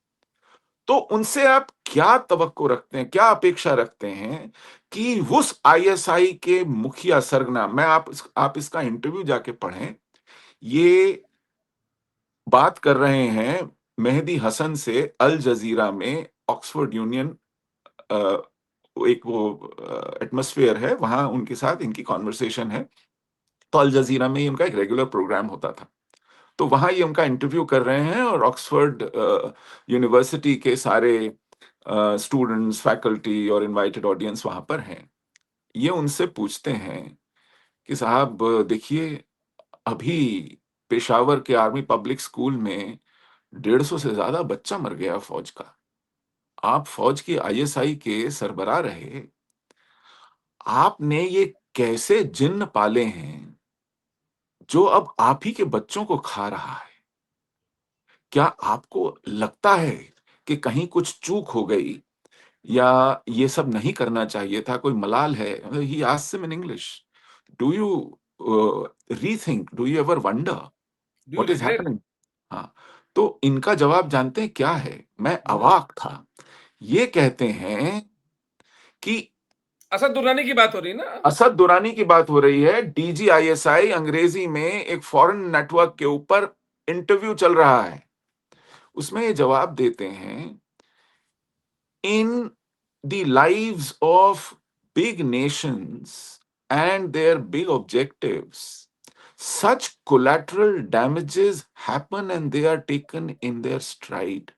तो उनसे आप क्या तवक्को रखते हैं, क्या अपेक्षा रखते हैं कि उस आईएसआई के मुखिया सरगना, मैं आप इसका इंटरव्यू जाके पढ़ें, ये बात कर रहे हैं मेहदी हसन से अल जजीरा में, ऑक्सफोर्ड यूनियन एक वो एटमॉस्फेयर है वहां, उनके साथ इनकी कॉन्वर्सेशन है। तो अल जजीरा में इनका एक रेगुलर प्रोग्राम होता था, तो वहां ये उनका इंटरव्यू कर रहे हैं, और ऑक्सफोर्ड यूनिवर्सिटी के सारे स्टूडेंट्स, फैकल्टी और इनवाइटेड ऑडियंस वहां पर हैं। ये उनसे पूछते हैं कि साहब देखिए, अभी पेशावर के आर्मी पब्लिक स्कूल में 150 से ज्यादा बच्चा मर गया फौज का। आप फौज की आईएसआई के सरबराह रहे, आपने ये कैसे जिन्न पाले हैं जो अब आप ही के बच्चों को खा रहा है? क्या आपको लगता है कि कहीं कुछ चूक हो गई, या ये सब नहीं करना चाहिए था, कोई मलाल है? He asked him in English, do you rethink, do you ever wonder do you what is regret? Happening? हाँ, तो इनका जवाब जानते हैं क्या है? मैं अवाक था। ये कहते हैं कि असद दुर्रानी की बात हो रही है ना? असद दुरानी की बात हो रही है, डीजीआईएसआई अंग्रेजी में एक फॉरेन नेटवर्क के ऊपर इंटरव्यू चल रहा है, उसमें ये जवाब देते हैं, in the lives of big nations and their big objectives, such collateral damages happen and they are taken in their stride.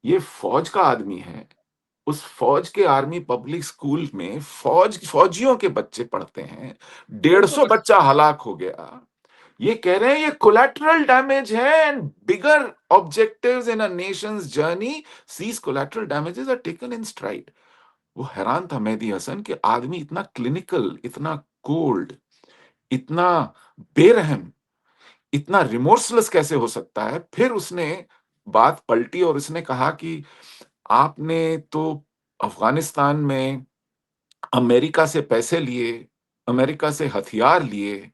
ये फौज का आदमी है, उस फौज के आर्मी पब्लिक स्कूल में फौजियों के बच्चे पढ़ते हैं, 150 बच्चा हलाक हो गया। ये कह रहे हैं ये कोलैटरल डैमेज है, and bigger objectives in a Nations journey, these collateral damages are taken in stride. वो हैरान था मेहदी हसन कि आदमी इतना क्लिनिकल, इतना कोल्ड, इतना बेरहम, इतना रिमोर्सलेस कैसे हो सकता है। फिर उसने बात पलटी और उसने कहा कि आपने तो अफगानिस्तान में अमेरिका से पैसे लिए, अमेरिका से हथियार लिए,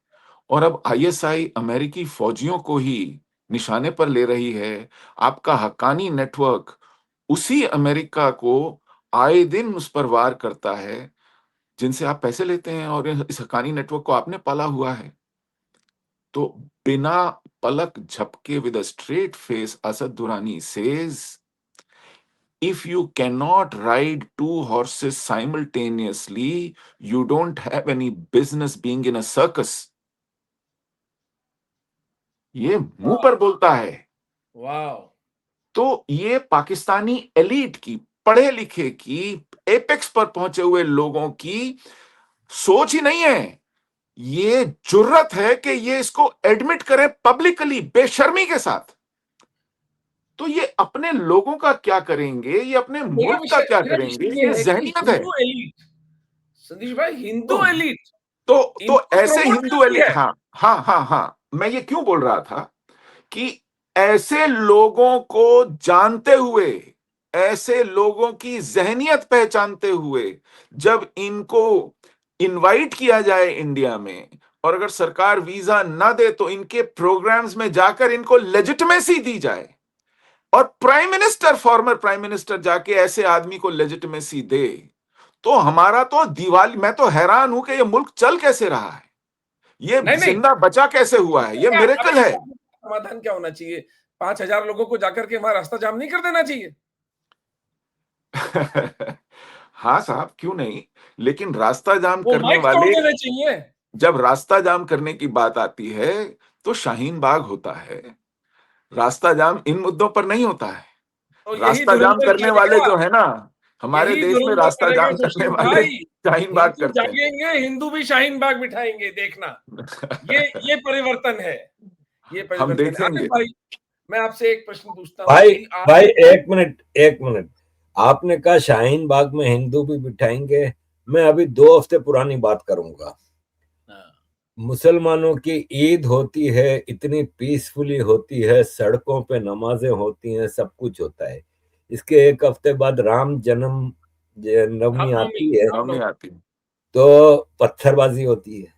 और अब आईएसआई अमेरिकी फौजियों को ही निशाने पर ले रही है। आपका हक्कानी नेटवर्क उसी अमेरिका को आए दिन उस पर वार करता है जिनसे आप पैसे लेते हैं, और इस हक्कानी नेटवर्क को आपने पाला हुआ है। तो बिना पलक झपके, with a straight face, Asad Durrani says, if you cannot ride two horses simultaneously, you don't have any business being in a circus. ये मुंह पर बोलता है। वाह! तो ये पाकिस्तानी एलीट की, पढ़े लिखे की, एपेक्स पर पहुंचे हुए लोगों की सोच ही नहीं है ये जुर्रत है कि ये इसको एडमिट करें पब्लिकली बेशर्मी के साथ, तो ये अपने लोगों का क्या करेंगे, ये अपने मुल्क का क्या मेरा करेंगे, विषय ये ये है कि जहनियत है। हिंदू एलीट, संदेश भाई, हिंदू तो एलीट तो इनको ऐसे प्रमोट हिंदू करती है। हाँ हाँ हाँ हाँ, मैं ये क्यों बोल रहा था कि ऐसे लोगों को जानते हुए, ऐसे लोगों की जहनियत पहचानते हुए, जब इनको इनवाइट किया जाए इंडिया में, और अगर सरकार वीजा ना दे तो इनके प्रोग्राम्स में जाकर इनको लेजिटिमेसी दी जाए, और prime minister, former prime minister जाके ऐसे आदमी को लेजिटिमेसी दे, तो हमारा तो दिवाली, मैं तो हैरान हूं कि ये मुल्क चल कैसे रहा है, ये नहीं नहीं, जिंदा बचा कैसे हुआ है, ये क्या अभी मिरेकल है। समाधान क्या होना चाहिए? 5,000 लोगों को जाकर के वहां रास्ता जाम नहीं कर देना चाहिए? हाँ साहब, क्यों नहीं, लेकिन रास्ता जाम वो करने माइक तोड़ वाले, देना चाहिए। जब रास्ता जाम करने की बात आती है तो शाहीन बाग होता है, रास्ता जाम इन मुद्दों पर नहीं होता है। तो यही रास्ता जाम धुरंधर करने वाले करेगा, जो है ना, हमारे यही देश में धुरंधर रास्ता करेगा जाम करने सुशील वाले भाई। शाहीन बाग हिंदू करते हैं। जागेंगे, हिंदू भी शाहीन बाग बिठाएंगे, देखना। ये परिवर्तन है, ये हम परिवर्तन है। आतिफ देखेंगे। भाई, मैं आपसे एक प्रश्न पूछता हूँ भाई, कि आप, भाई एक मिनट, एक मिनट। आपने कहा शाहीन बाग में हिंदू भी बिठाएंगे। मैं अभी 2 हफ्ते पुरानी बात करूंगा। मुसलमानों की ईद होती है, इतनी पीसफुली होती है, सड़कों पे नमाजें होती हैं, सब कुछ होता है। इसके 1 हफ्ते बाद राम जन्म नवमी रामनवमी, आती है, मम्मी रामनवमी। आती है। तो पत्थरबाजी होती है।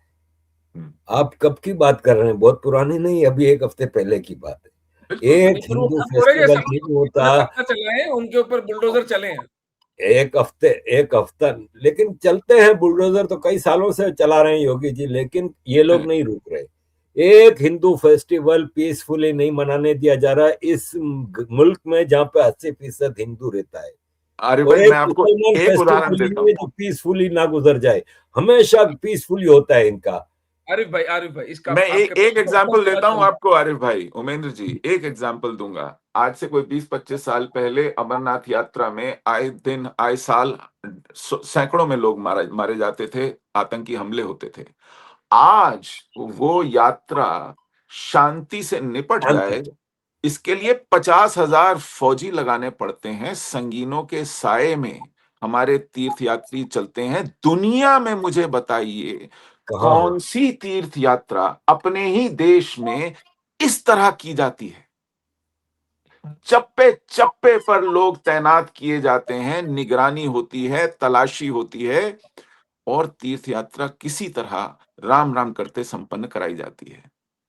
हम्म, आप कब की बात कर रहे हैं? बहुत पुरानी नहीं, अभी 1 हफ्ते पहले की बात है। बिल्कुल एक नहीं, बिल्कुल। पर वो हिंदू हम थोड़े के फेस्टिवल नहीं जिन्होंने होता। पत्थर चलाए हैं उनके ऊपर बुलडोजर चले हैं। 1 हफ्ते, 1 हफ्ता, लेकिन चलते हैं बुलडोजर तो कई सालों से चला रहे हैं योगी जी, लेकिन ये लोग नहीं रुक रहे। एक हिंदू फेस्टिवल पीसफुली नहीं मनाने दिया जा रहा है इस मुल्क में जहां पे 80% हिंदू रहता है। अरे और भाई, एक मैं आपको मुसलमान एक उदाहरण फेस्टिवल देता नहीं है हूँ। जो पीसफुली ना गुजर जाए। हमेशा पीसफुली होता है इनका। आरिफ भाई, आरिफ भाई, इसका मैं आपके एक एग्जाम्पल पता देता हूं चल, आपको आरिफ भाई, उमेंद्र जी, एक एग्जाम्पल दूंगा। आज से कोई 20-25 साल पहले अमरनाथ यात्रा में आए दिन, आए साल सैकड़ों में लोग मारे मारे जाते थे, आतंकी हमले होते थे। आज वो यात्रा शांति से निपट शांति। जाए, इसके लिए 50,000 फौजी लगाने पड़ते हैं, संगीनों के साए में हमारे तीर्थयात्री चलते हैं। दुनिया में मुझे बताइए, कहाँ हो? कौन सी तीर्थ यात्रा अपने ही देश में इस तरह की जाती है? चप्पे चप्पे पर लोग तैनात किए जाते हैं, निगरानी होती है, तलाशी होती है, और तीर्थ यात्रा किसी तरह राम राम करते संपन्न कराई जाती है।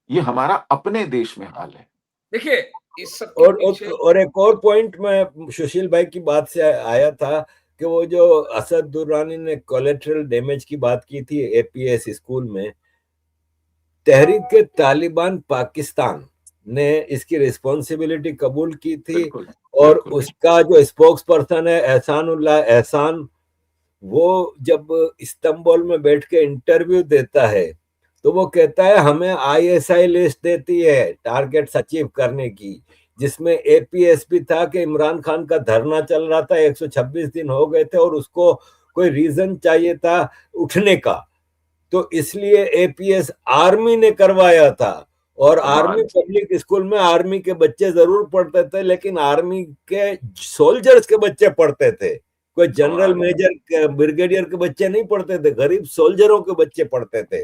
ये हमारा अपने देश में हाल है। देखिए, इस सब के पीछे और एक और पॉइंट में सुशील भाई की बात से आया था कि वो जो असद दुरानी ने कोलेटरल डैमेज की बात की थी एपीएस स्कूल में, तहरीक तालिबान पाकिस्तान ने इसकी रिस्पॉन्सिबिलिटी कबूल की थी। बिल्कुल और बिल्कुल। उसका जो स्पोक्स पर्सन है एहसानुल्लाह एहसान, वो जब इस्तांबुल में बैठ के इंटरव्यू देता है तो वो कहता है हमें आईएसआई लिस्ट देती है टारगेट्स अचीव करने की, जिसमें एपीएस भी था कि इमरान खान का धरना चल रहा था, 126 दिन हो गए थे और उसको कोई रीजन चाहिए था उठने का। तो इसलिए एपीएस आर्मी ने करवाया था। और आर्मी कमाल। पब्लिक स्कूल में आर्मी के बच्चे जरूर पढ़ते थे, लेकिन आर्मी के सोल्जर्स के बच्चे पढ़ते थे। कोई जनरल कमाल। मेजर ब्रिगेडियर के बच्चे नहीं पढ़ते थे, गरीब सोल्जरों के बच्चे पढ़ते थे।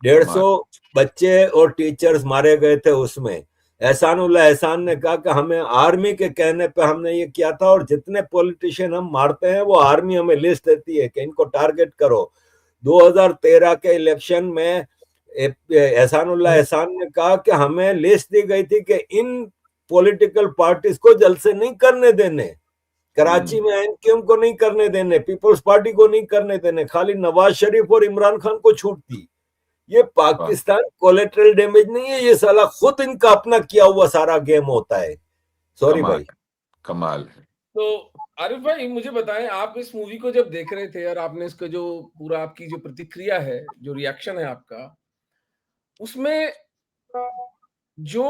150 कमाल। बच्चे और टीचर्स मारे गए थे उसमें। एहसानुल्लाह एहसान ने कहा कि हमें आर्मी के कहने पे हमने ये किया था, और जितने पॉलिटिशियन हम मारते हैं वो आर्मी हमें लिस्ट देती है कि इनको टारगेट करो। 2013 के इलेक्शन में एहसानुल्लाह एहसान ने कहा कि हमें लिस्ट दी गई थी कि इन पॉलिटिकल पार्टीज को जलसे नहीं करने देने, कराची में एनक्यूएम को नहीं करने देने, पीपल्स पार्टी को नहीं करने देने, खाली नवाज शरीफ और इमरान खान को छूट थी। ये वाह, पाकिस्तान कोलेटरल डैमेज नहीं है, ये साला खुद इनका अपना किया हुआ सारा गेम होता है। सॉरी कमाल भाई। है, कमाल है। तो आरिफ भाई, मुझे बताएं, आप इस मूवी को जब देख रहे थे और आपने इसका जो पूरा, आपकी जो प्रतिक्रिया है, जो रिएक्शन है आपका, उसमें जो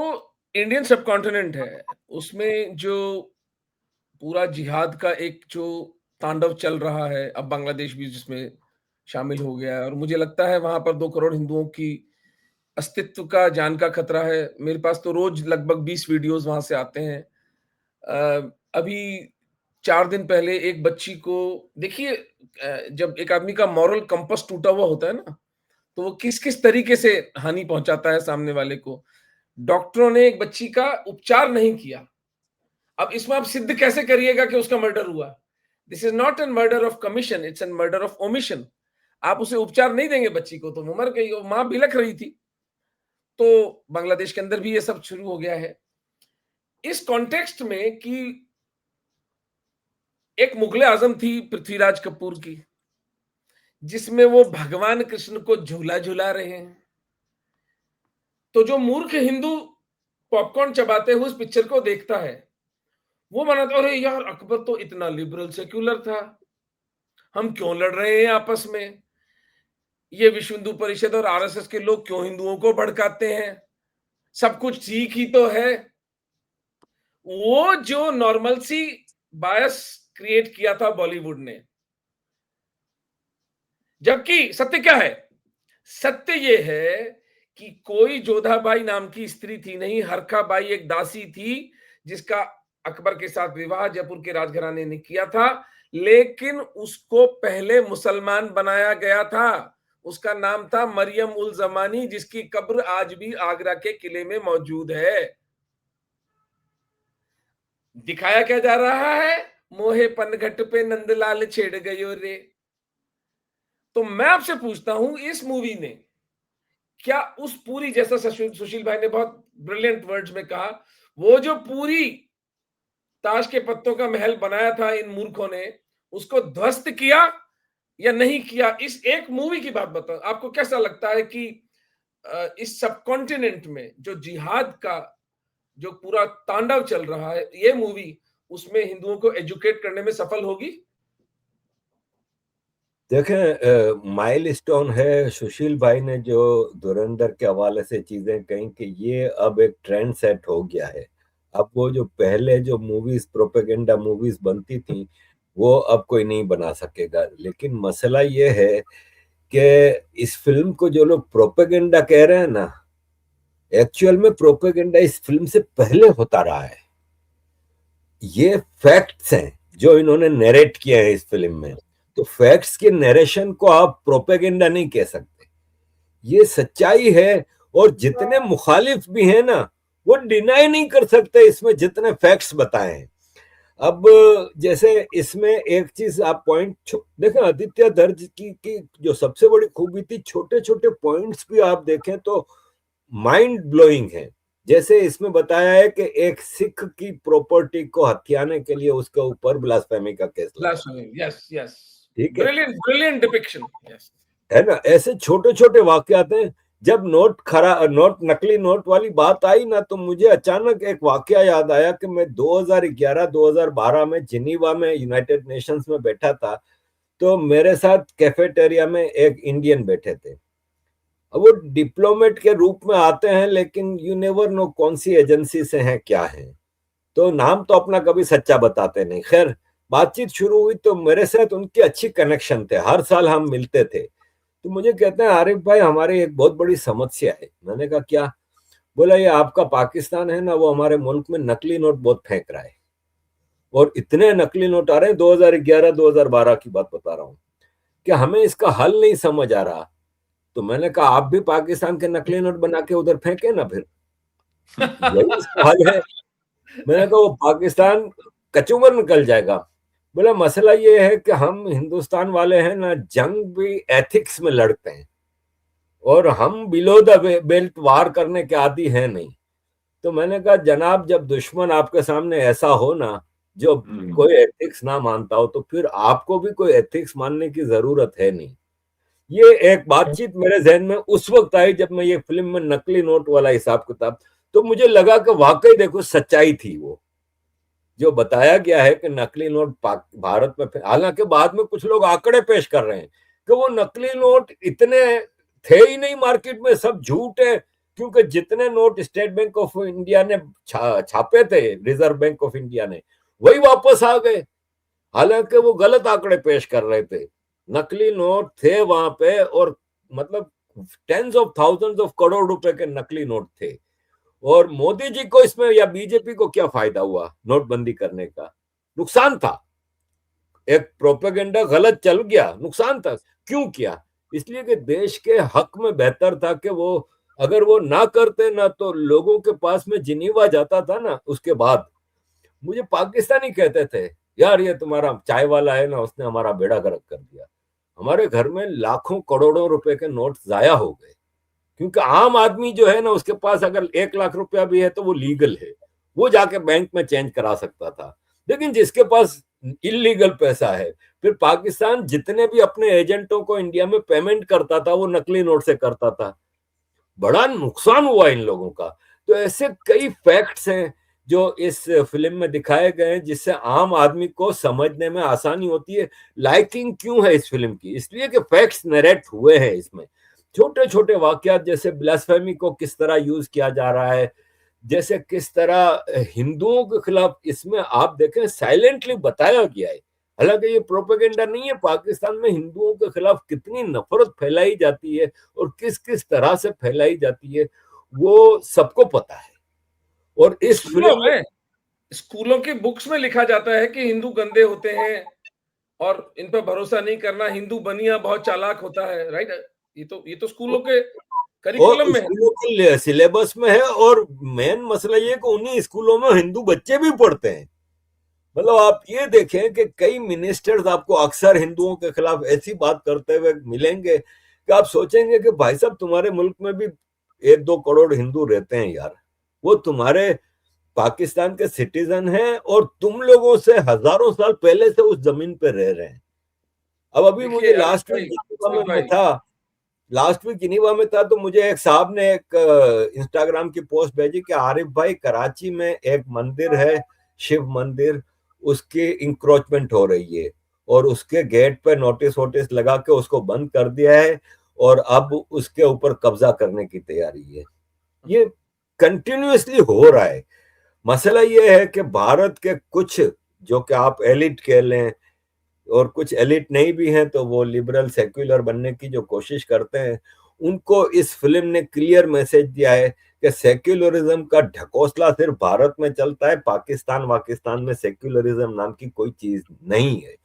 इंडियन सबकॉन्टिनेंट है, उसमें जो पूरा जिहाद का एक जो तांडव चल रहा है, अब बांग्लादेश भी जिसमें शामिल हो गया है और मुझे लगता है वहां पर 2 करोड़ हिंदुओं की अस्तित्व का जान का खतरा है। मेरे पास तो रोज लगभग 20 वीडियोस वहां से आते हैं। अभी 4 दिन पहले एक बच्ची को देखिए, जब एक आदमी का मॉरल कंपास टूटा हुआ होता है ना, तो वो किस-किस तरीके से हानि पहुंचाता है सामने वाले को। डॉक्टरों ने एक बच्ची का उपचार नहीं किया। अब इसमें आप सिद्ध कैसे करिएगा कि उसका मर्डर हुआ? This is not an murder of commission, it's an murder of omission. आप उसे उपचार नहीं देंगे बच्ची को तो वो मर गई, वो मां बिलख रही थी। तो बांग्लादेश के अंदर भी ये सब शुरू हो गया है इस कॉन्टेक्स्ट में कि एक मुगले आजम थी पृथ्वीराज कपूर की, जिसमें वो भगवान कृष्ण को झूला झूला रहे हैं। तो जो मूर्ख हिंदू पॉपकॉर्न चबाते हुए उस पिक्चर को देखता है, वो मानता, अरे यार अकबर तो इतना लिबरल सेक्युलर था, हम क्यों लड़ रहे हैं आपस में? ये विश्व हिंदू परिषद और आरएसएस के लोग क्यों हिंदुओं को भड़काते हैं? सब कुछ ठीक ही तो है। वो जो नॉर्मल सी बायस क्रिएट किया था बॉलीवुड ने, जबकि सत्य क्या है? सत्य ये है कि कोई जोधाबाई नाम की स्त्री थी नहीं, हरखाबाई एक दासी थी जिसका अकबर के साथ विवाह जयपुर के राजघराने ने किया था, लेकिन उसको पहले मुसलमान बनाया गया था। उसका नाम था मरियम उल जमानी, जिसकी कब्र आज भी आगरा के किले में मौजूद है। दिखाया क्या जा रहा है? मोहे पनघट पे नंदलाल छेड़ गयो रे। तो मैं आपसे पूछता हूं, इस मूवी ने क्या उस पूरी, जैसा सुशील भाई ने बहुत ब्रिलियंट वर्ड्स में कहा, वो जो पूरी ताश के पत्तों का महल बनाया था इन मूर्खों ने, उसको ध्वस्त किया या नहीं किया? इस एक मूवी की बात बताओ, आपको कैसा लगता है कि इस सब कॉन्टिनेंट में जो जिहाद का जो पूरा तांडव चल रहा है, ये मूवी उसमें हिंदुओं को एजुकेट करने में सफल होगी? देखें, माइलस्टोन है। सुशील भाई ने जो धुरंधर के हवाले से चीजें कही कि ये अब एक ट्रेंड सेट हो गया है। अब वो जो पहले जो मूवीज, प्रोपेगेंडा मूवीज बनती थी, वो अब कोई नहीं बना सकेगा। लेकिन मसला ये है कि इस फिल्म को जो लोग प्रोपेगेंडा कह रहे हैं ना, एक्चुअल में प्रोपेगेंडा इस फिल्म से पहले होता रहा है। ये फैक्ट्स हैं जो इन्होंने नरेट किया है इस फिल्म में। तो फैक्ट्स के नरेशन को आप प्रोपेगेंडा नहीं कह सकते, ये सच्चाई है। और जितने मुखालिफ भी हैं ना, वो डिनाई नहीं कर सकते इसमें जितने फैक्ट्स बताए हैं। अब जैसे इसमें एक चीज आप पॉइंट देखें, आदित्य दर्ज की जो सबसे बड़ी खूबी थी, छोटे छोटे पॉइंट्स भी आप देखें तो माइंड ब्लोइंग है। जैसे इसमें बताया है कि एक सिख की प्रॉपर्टी को हथियाने के लिए उसके ऊपर ब्लास्फेमी का केस लगा। यस यस, ठीक है, ब्रिलियंट ब्रिलियंट डिपिक्शन। यस, है ना? ऐसे छोटे छोटे वाकयात हैं। जब नोट नकली नोट वाली बात आई ना, तो मुझे अचानक एक वाकया याद आया कि मैं 2011-2012 में जिनीवा में यूनाइटेड नेशंस में बैठा था। तो मेरे साथ कैफेटेरिया में एक इंडियन बैठे थे। अब वो डिप्लोमेट के रूप में आते हैं, लेकिन यू नेवर नो कौन सी एजेंसी से हैं, क्या है। तो नाम तो अपना कभी सच्चा बताते नहीं। खैर, बातचीत शुरू हुई तो मेरे साथ उनकी अच्छी कनेक्शन थे, हर साल हम मिलते थे। तो मुझे कहते हैं, आरिफ भाई हमारी एक बहुत बड़ी समस्या है। मैंने कहा क्या? बोला ये आपका पाकिस्तान है ना, वो हमारे मुल्क में नकली नोट बहुत फेंक रहा है, और इतने नकली नोट आ रहे हैं, 2011-2012 की बात बता रहा हूँ, कि हमें इसका हल नहीं समझ आ रहा। तो मैंने कहा आप भी पाकिस्तान के नकली नोट बना के उधर फेंके ना, फिर यही इसका हल है। मैंने कहा वो पाकिस्तान कचूमर निकल जाएगा। बोला मसला ये है कि हम हिंदुस्तान वाले हैं ना, जंग भी एथिक्स में लड़ते हैं, और हम बिलो द बेल्ट वार करने के आदी हैं नहीं। तो मैंने कहा जनाब, जब दुश्मन आपके सामने ऐसा हो ना, जो कोई एथिक्स ना मानता हो, तो फिर आपको भी कोई एथिक्स मानने की जरूरत है नहीं। ये एक बातचीत मेरे जहन में उस वक्त आई जब मैं ये फिल्म में नकली नोट वाला हिसाब किताब, तो मुझे लगा कि वाकई देखो सच्चाई थी वो जो बताया गया है कि नकली नोट भारत में। हालांकि बाद में कुछ लोग आंकड़े पेश कर रहे हैं कि वो नकली नोट इतने थे ही नहीं मार्केट में, सब झूठ है, क्योंकि जितने note state bank of India ने छापे थे, रिजर्व बैंक ऑफ इंडिया ने, वही वापस आ गए। हालांकि वो गलत आंकड़े पेश कर रहे थे। नकली नोट थे वहां पे, और मतलब tens of thousands of crore रुपए के नकली नोट थे। और मोदी जी को इसमें या बीजेपी को क्या फायदा हुआ नोटबंदी करने का? नुकसान था, एक प्रोपेगेंडा गलत चल गया, नुकसान था। क्यों किया? इसलिए कि देश के हक में बेहतर था कि वो, अगर वो ना करते ना, तो लोगों के पास में जिनीवा जाता था ना, उसके बाद मुझे पाकिस्तानी कहते थे, यार ये तुम्हारा चाय वाला है ना, उसने हमारा बेड़ा गर्क कर दिया। हमारे घर में लाखों करोड़ों रुपए के नोट जाया हो गए, क्योंकि आम आदमी जो है ना, उसके पास अगर 1 लाख रुपया भी है तो वो लीगल है, वो जाके बैंक में चेंज करा सकता था। लेकिन जिसके पास इलीगल पैसा है, फिर पाकिस्तान जितने भी अपने एजेंटों को इंडिया में पेमेंट करता था, वो नकली नोट से करता था। बड़ा नुकसान हुआ इन लोगों का। तो ऐसे कई फैक्ट्स हैं जो इस फिल्म में दिखाए गए हैं, जिससे आम आदमी को समझने में आसानी होती है। लाइकिंग क्यों है इस फिल्म की? इसलिए कि फैक्ट्स नरेट हुए हैं इसमें, छोटे छोटे वाकयात, जैसे ब्लास्फेमी को किस तरह यूज किया जा रहा है, जैसे किस तरह हिंदुओं के खिलाफ इसमें आप देखें साइलेंटली बताया गया है। हालांकि ये प्रोपेगेंडा नहीं है, पाकिस्तान में हिंदुओं के खिलाफ कितनी नफरत फैलाई जाती है और किस किस तरह से फैलाई जाती है, वो सबको पता है। और इस स्कूलों फिल्म में में, स्कूलों की बुक्स में लिखा जाता है कि हिंदू गंदे होते हैं और इन पर भरोसा नहीं करना, हिंदू बनिया बहुत चालाक होता है, राइट? ये तो स्कूलों के करिकुलम और में है। स्कूलों के सिलेबस में है, और मेन मसला ये कि उन्हीं स्कूलों में हिंदू बच्चे भी पढ़ते हैं। मतलब आप ये देखें कि कई मिनिस्टर्स आपको अक्सर हिंदुओं के खिलाफ ऐसी बात करते हुए मिलेंगे कि आप सोचेंगे कि भाई साहब, तुम्हारे मुल्क में भी 1-2 करोड़ हिंदू रहते हैं यार, वो तुम्हारे पाकिस्तान के सिटीजन हैं, और तुम लोगों से हजारों साल पहले से उस जमीन पे रह रहे हैं। अब अभी मुझे देखिए लास्ट भाई, वीक आसिफ में भाई, था, लास्ट वीक जिनीवा में था, तो मुझे एक साहब ने एक इंस्टाग्राम की पोस्ट भेजी कि आरिफ भाई, कराची में एक मंदिर है, शिव मंदिर, उसकी इंक्रोचमेंट हो रही है, और उसके गेट पे नोटिस वोटिस लगा के उसको बंद कर दिया है, और अब उसके ऊपर कब्जा करने की तैयारी है। ये कंटिन्यूअसली हो रहा है। मसला ये है कि भारत के कुछ, जो कि आप एलिट कह लें, और कुछ एलिट नहीं भी हैं, तो वो लिबरल सेक्युलर बनने की जो कोशिश करते हैं, उनको इस फिल्म ने क्लियर मैसेज दिया है कि सेक्युलरिज्म का ढकोसला सिर्फ भारत में चलता है, पाकिस्तान में सेक्युलरिज्म नाम की कोई चीज नहीं है।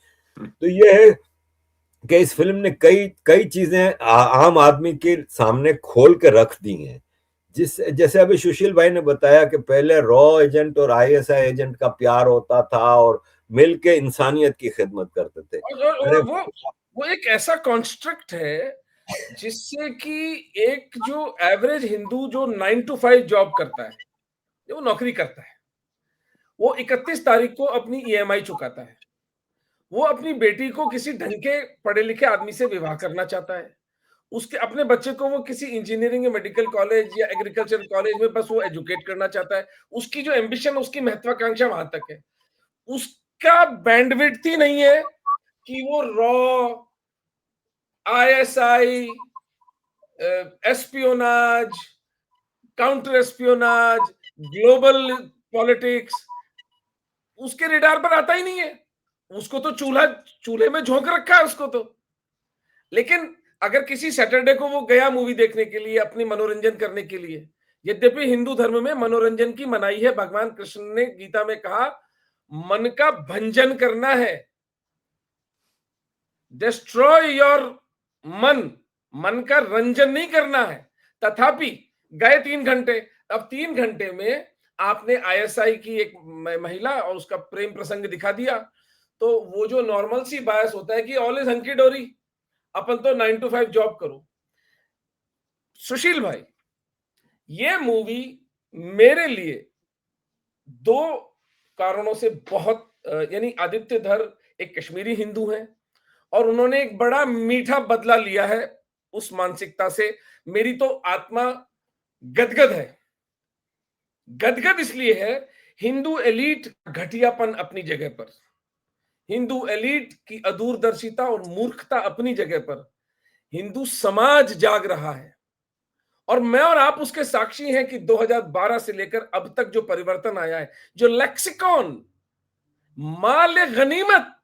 तो ये है कि इस फिल्म ने कई कई चीजें आम आदमी के सामने खोल के रख दी हैं। जैसे अभी सुशील भाई ने बताया कि पहले रॉ एजेंट और आईएसआई एजेंट का प्यार होता था, और मिलके इंसानियत की खिदमत करते थे। और अरे वो एक ऐसा कॉन्स्ट्रक्ट है जिससे कि एक जो एवरेज हिंदू जो 9 to 5 जॉब करता है, जो नौकरी करता है, वो 31 तारीख को अपनी ईएमआई चुकाता है। वो अपनी बेटी को किसी ढंग के पढ़े लिखे आदमी से विवाह करना चाहता है। उसके अपने बच्चे को वो किसी इंजीनियरिंग या मेडिकल कॉलेज या एग्रीकल्चर कॉलेज में बस वो एजुकेट करना चाहता है। उसकी जो एम्बिशन, उसकी महत्वाकांक्षा वहां तक है। उसका बैंडविड्थ ही नहीं है कि वो raw, ISI, espionage, counter espionage, global politics उसके रेडार पर आता ही नहीं है। उसको तो चूल्हे में झोंक रखा है उसको तो। लेकिन अगर किसी सैटरडे को वो गया मूवी देखने के लिए, अपनी मनोरंजन करने के लिए, यद्यपि हिंदू धर्म में मनोरंजन की मनाही है, भगवान कृष्ण ने गीता में कहा मन का भंजन करना है, डिस्ट्रॉय योर मन, मन का रंजन नहीं करना है। तथापि गए 3 घंटे, अब 3 घंटे में आपने आईएसआई की एक महिला और उसका प्रेम प्रसंग दिखा दिया, तो वो जो नॉर्मल सी बायस होता है कि ऑल इज हंकी डोरी, अपन तो 9 to 5 जॉब करो। सुशील भाई, ये मूवी मेरे लिए 2 कारणों से बहुत यानी आदित्य धर एक कश्मीरी हिंदू हैं और उन्होंने एक बड़ा मीठा बदला लिया है उस मानसिकता से। मेरी तो आत्मा गदगद है। गदगद इसलिए है, हिंदू एलीट घटियापन अपनी जगह पर, हिंदू एलीट की अदूरदर्शिता और मूर्खता अपनी जगह पर, हिंदू समाज जाग रहा है। और मैं और आप उसके साक्षी हैं कि 2012 से लेकर अब तक जो परिवर्तन आया है, जो लेक्सिकॉन, माल गनीमत,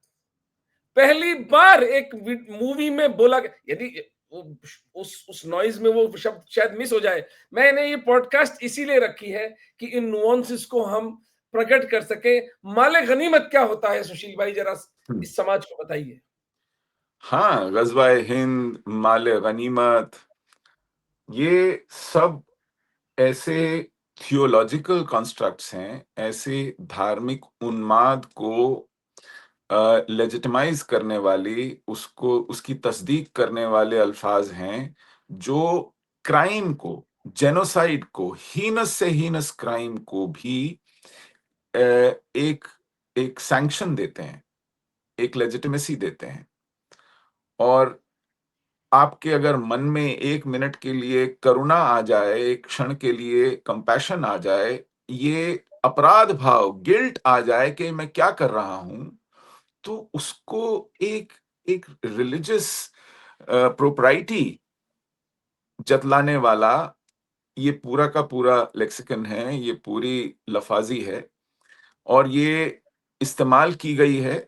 पहली बार एक मूवी में बोला यदि उस नॉइज में वो शब्द शायद मिस हो जाए। मैंने ये पॉडकास्ट इसीलिए रखी है कि इन नुआंसेस को हम प्रकट कर सके। माले गनीमत क्या होता है सुशील भाई, जरा इस समाज को बताइए। हाँ, गज़वाए हिंद, माले गनीमत, ये सब ऐसे थियोलॉजिकल कंस्ट्रक्ट्स हैं, ऐसे धार्मिक उन्माद को लेजिटिमाइज करने वाली, उसको उसकी तस्दीक करने वाले अल्फाज हैं, जो क्राइम को, जेनोसाइड को, हीनस से हीनस क्राइम को भी एक एक सैंक्शन देते हैं, एक लेजिटिमेसी देते हैं। और आपके अगर मन में 1 मिनट के लिए करुणा आ जाए, एक क्षण के लिए कंपैशन आ जाए, ये अपराध भाव, गिल्ट आ जाए कि मैं क्या कर रहा हूं, तो उसको एक एक रिलीजियस प्रोप्राइटी जतलाने वाला ये पूरा का पूरा लेक्सिकन है, ये पूरी लफाजी है, और ये इस्तेमाल की गई है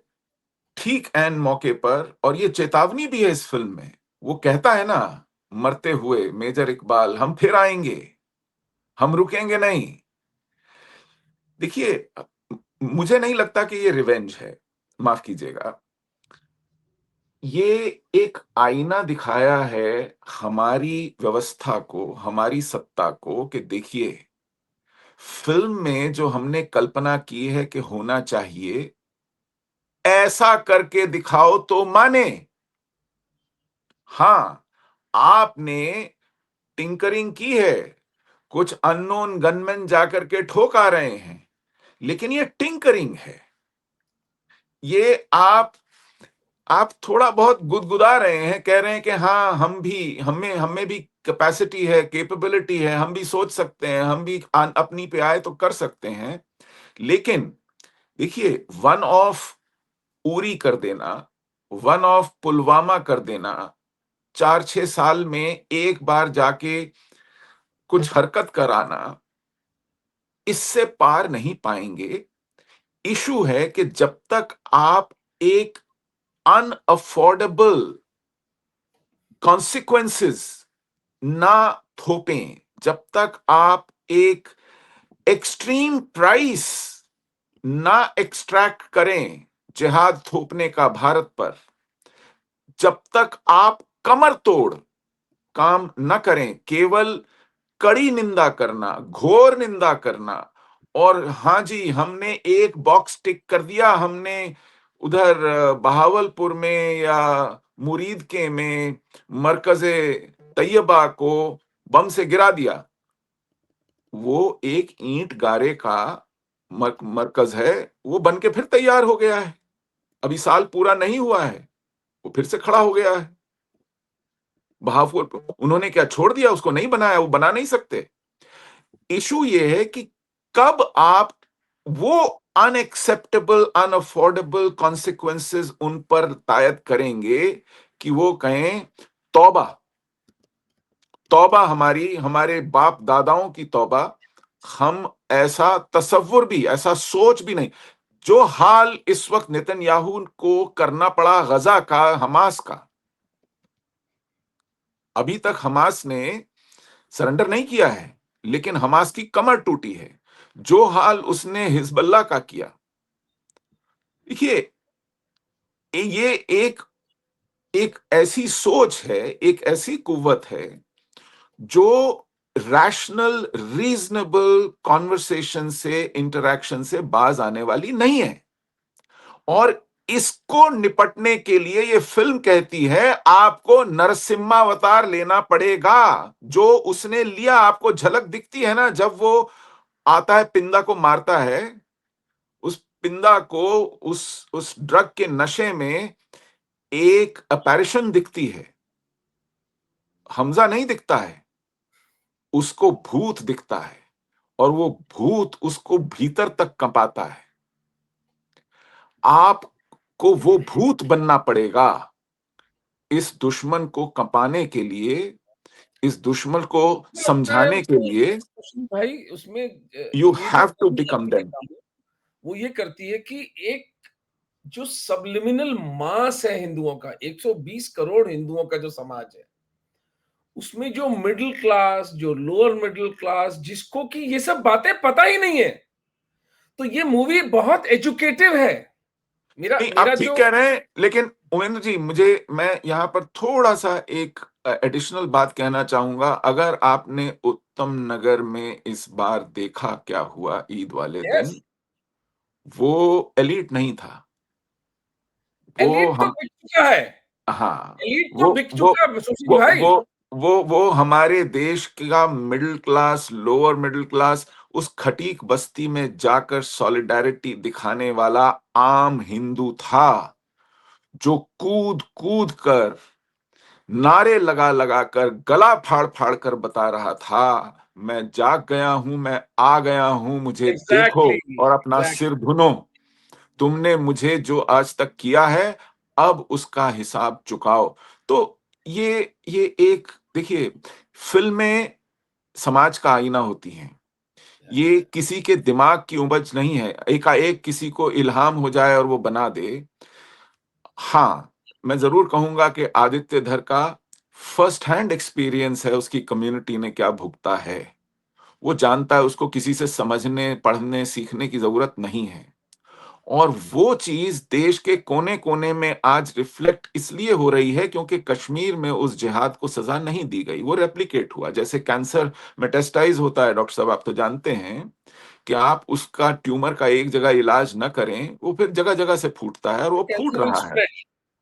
ठीक ऐन मौके पर। और ये चेतावनी भी है इस फिल्म में। वो कहता है ना, मरते हुए मेजर इकबाल, हम फिर आएंगे, हम रुकेंगे नहीं। देखिए, मुझे नहीं लगता कि ये रिवेंज है, माफ कीजिएगा। ये एक आईना दिखाया है हमारी व्यवस्था को, हमारी सत्ता को, कि देखिए, फिल्म में जो हमने कल्पना की है कि होना चाहिए, ऐसा करके दिखाओ तो माने। हां, आपने टिंकरिंग की है, कुछ अननोन गनमैन जाकर के ठोक आ रहे हैं, लेकिन ये टिंकरिंग है। ये आप थोड़ा बहुत गुदगुदा रहे हैं, कह रहे हैं कि हाँ, हमें भी कैपेसिटी है, कैपेबिलिटी है, हम भी सोच सकते हैं, हम भी अपनी पे आए तो कर सकते हैं। लेकिन देखिए, वन ऑफ उरी कर देना, वन ऑफ पुलवामा कर देना, 4-6 साल में एक बार जाके कुछ हरकत कराना, इससे पार नहीं पाएंगे। इशू है कि जब तक आप एक अनअफोर्डेबल कॉन्सिक्वेंसेस ना थोपें, जब तक आप एक एक्सट्रीम प्राइस ना एक्सट्रैक्ट करें जिहाद थोपने का भारत पर, जब तक आप कमर तोड़ काम न करें, केवल कड़ी निंदा करना, घोर निंदा करना, और हाँ जी, हमने एक बॉक्स टिक कर दिया, हमने उधर बहावलपुर में या मुरीदके में मरकज़े तैयबा को बम से गिरा दिया, वो एक ईंट गारे का मरकज है, वो बन के फिर तैयार हो गया है। अभी साल पूरा नहीं हुआ है, वो फिर से खड़ा हो गया है। बहावलपुर उन्होंने क्या छोड़ दिया, उसको नहीं बनाया, वो बना नहीं सकते। इशू ये है कि कब आप वो अनएक्सेप्टेबल, अनअफोर्डेबल कॉन्सिक्वेंसेस उन पर तायद करेंगे कि वो कहें तौबा, तौबा, हमारे बाप दादाओं की तौबा, हम ऐसा तसव्वुर भी, ऐसा सोच भी नहीं। जो हाल इस वक्त नेतन्याहू को करना पड़ा गजा का, हमास का, अभी तक हमास ने सरेंडर नहीं किया है, लेकिन हमास की कमर टूटी है। जो हाल उसने हिजबुल्लाह का किया, देखिए, ये एक ऐसी सोच है, एक ऐसी कुव्वत है जो रैशनल, रीजनेबल कॉन्वर्सेशन से, इंटरैक्शन से बाज आने वाली नहीं है। और इसको निपटने के लिए ये फिल्म कहती है आपको नरसिम्हावतार लेना पड़ेगा, जो उसने लिया। आपको झलक दिखती है ना, जब वो आता है, पिंदा को मारता है, उस पिंदा को उस ड्रग के नशे में एक अपैरिशन दिखती है, हमजा नहीं दिखता है, उसको भूत दिखता है, और वो भूत उसको भीतर तक कंपाता है। आपको वो भूत बनना पड़ेगा इस दुश्मन को कंपाने के लिए, इस दुश्मन को समझाने के लिए। भाई उसमें यू ये जो हैव टू फिल्म बिकम करती है देम। काम, वो ये करती है कि एक जो सबलिमिनल मास है हिंदुओं का, 120 करोड़ हिंदुओं का जो समाज है, उसमें जो मिडिल क्लास, जो लोअर मिडिल क्लास, जिसको कि ये सब बातें पता ही नहीं है, तो ये मूवी बहुत एजुकेटिव है। मेरा नहीं, आप मेरा ठीक जो कह रहे हैं, लेकिन उमेंद्र जी, मैं यहाँ पर थोड़ा सा एक एडिशनल बात कहना चाहूंगा। अगर आपने उत्तम नगर में इस बार देखा क्या हुआ ईद वाले यस, दिन, वो एलीट नहीं था। वो एलीट तो हम बिक चुका है, हाँ, एलीट तो वो बिक वो चुका है सुशील वो भाई। वो वो हमारे देश का middle class, lower middle class, उस खटीक बस्ती में जाकर सॉलिडारिटी दिखाने वाला आम हिंदू था, जो कूद कूद कर, नारे लगा लगा कर, गला फाड़ फाड़ कर बता रहा था, मैं जाग गया हूं, मैं आ गया हूं, मुझे देखो एग्जैक्टली, और अपना एग्जैक्टली। सिर भुनो। तुमने मुझे जो आज तक किया है, अब उसका हिसाब चुकाओ। तो ये एक, देखिए, फिल्में समाज का आईना होती हैं। ये किसी के दिमाग की उपज नहीं है, एकाएक किसी को इल्हाम हो जाए और वो बना दे। हाँ, मैं जरूर कहूंगा कि आदित्य धर का फर्स्ट हैंड एक्सपीरियंस है, उसकी कम्युनिटी ने क्या भुगता है वो जानता है, उसको किसी से समझने, पढ़ने, सीखने की जरूरत नहीं है। और वो चीज देश के कोने कोने में आज रिफ्लेक्ट इसलिए हो रही है क्योंकि कश्मीर में उस जिहाद को सजा नहीं दी गई, वो रेप्लिकेट हुआ। जैसे कैंसर मेटास्टाइज होता है, डॉक्टर साहब आप तो जानते हैं कि आप उसका ट्यूमर का एक जगह इलाज न करें, वो फिर जगह जगह से फूटता है और वो फूट कैंसर विल रहा है। स्प्रेड।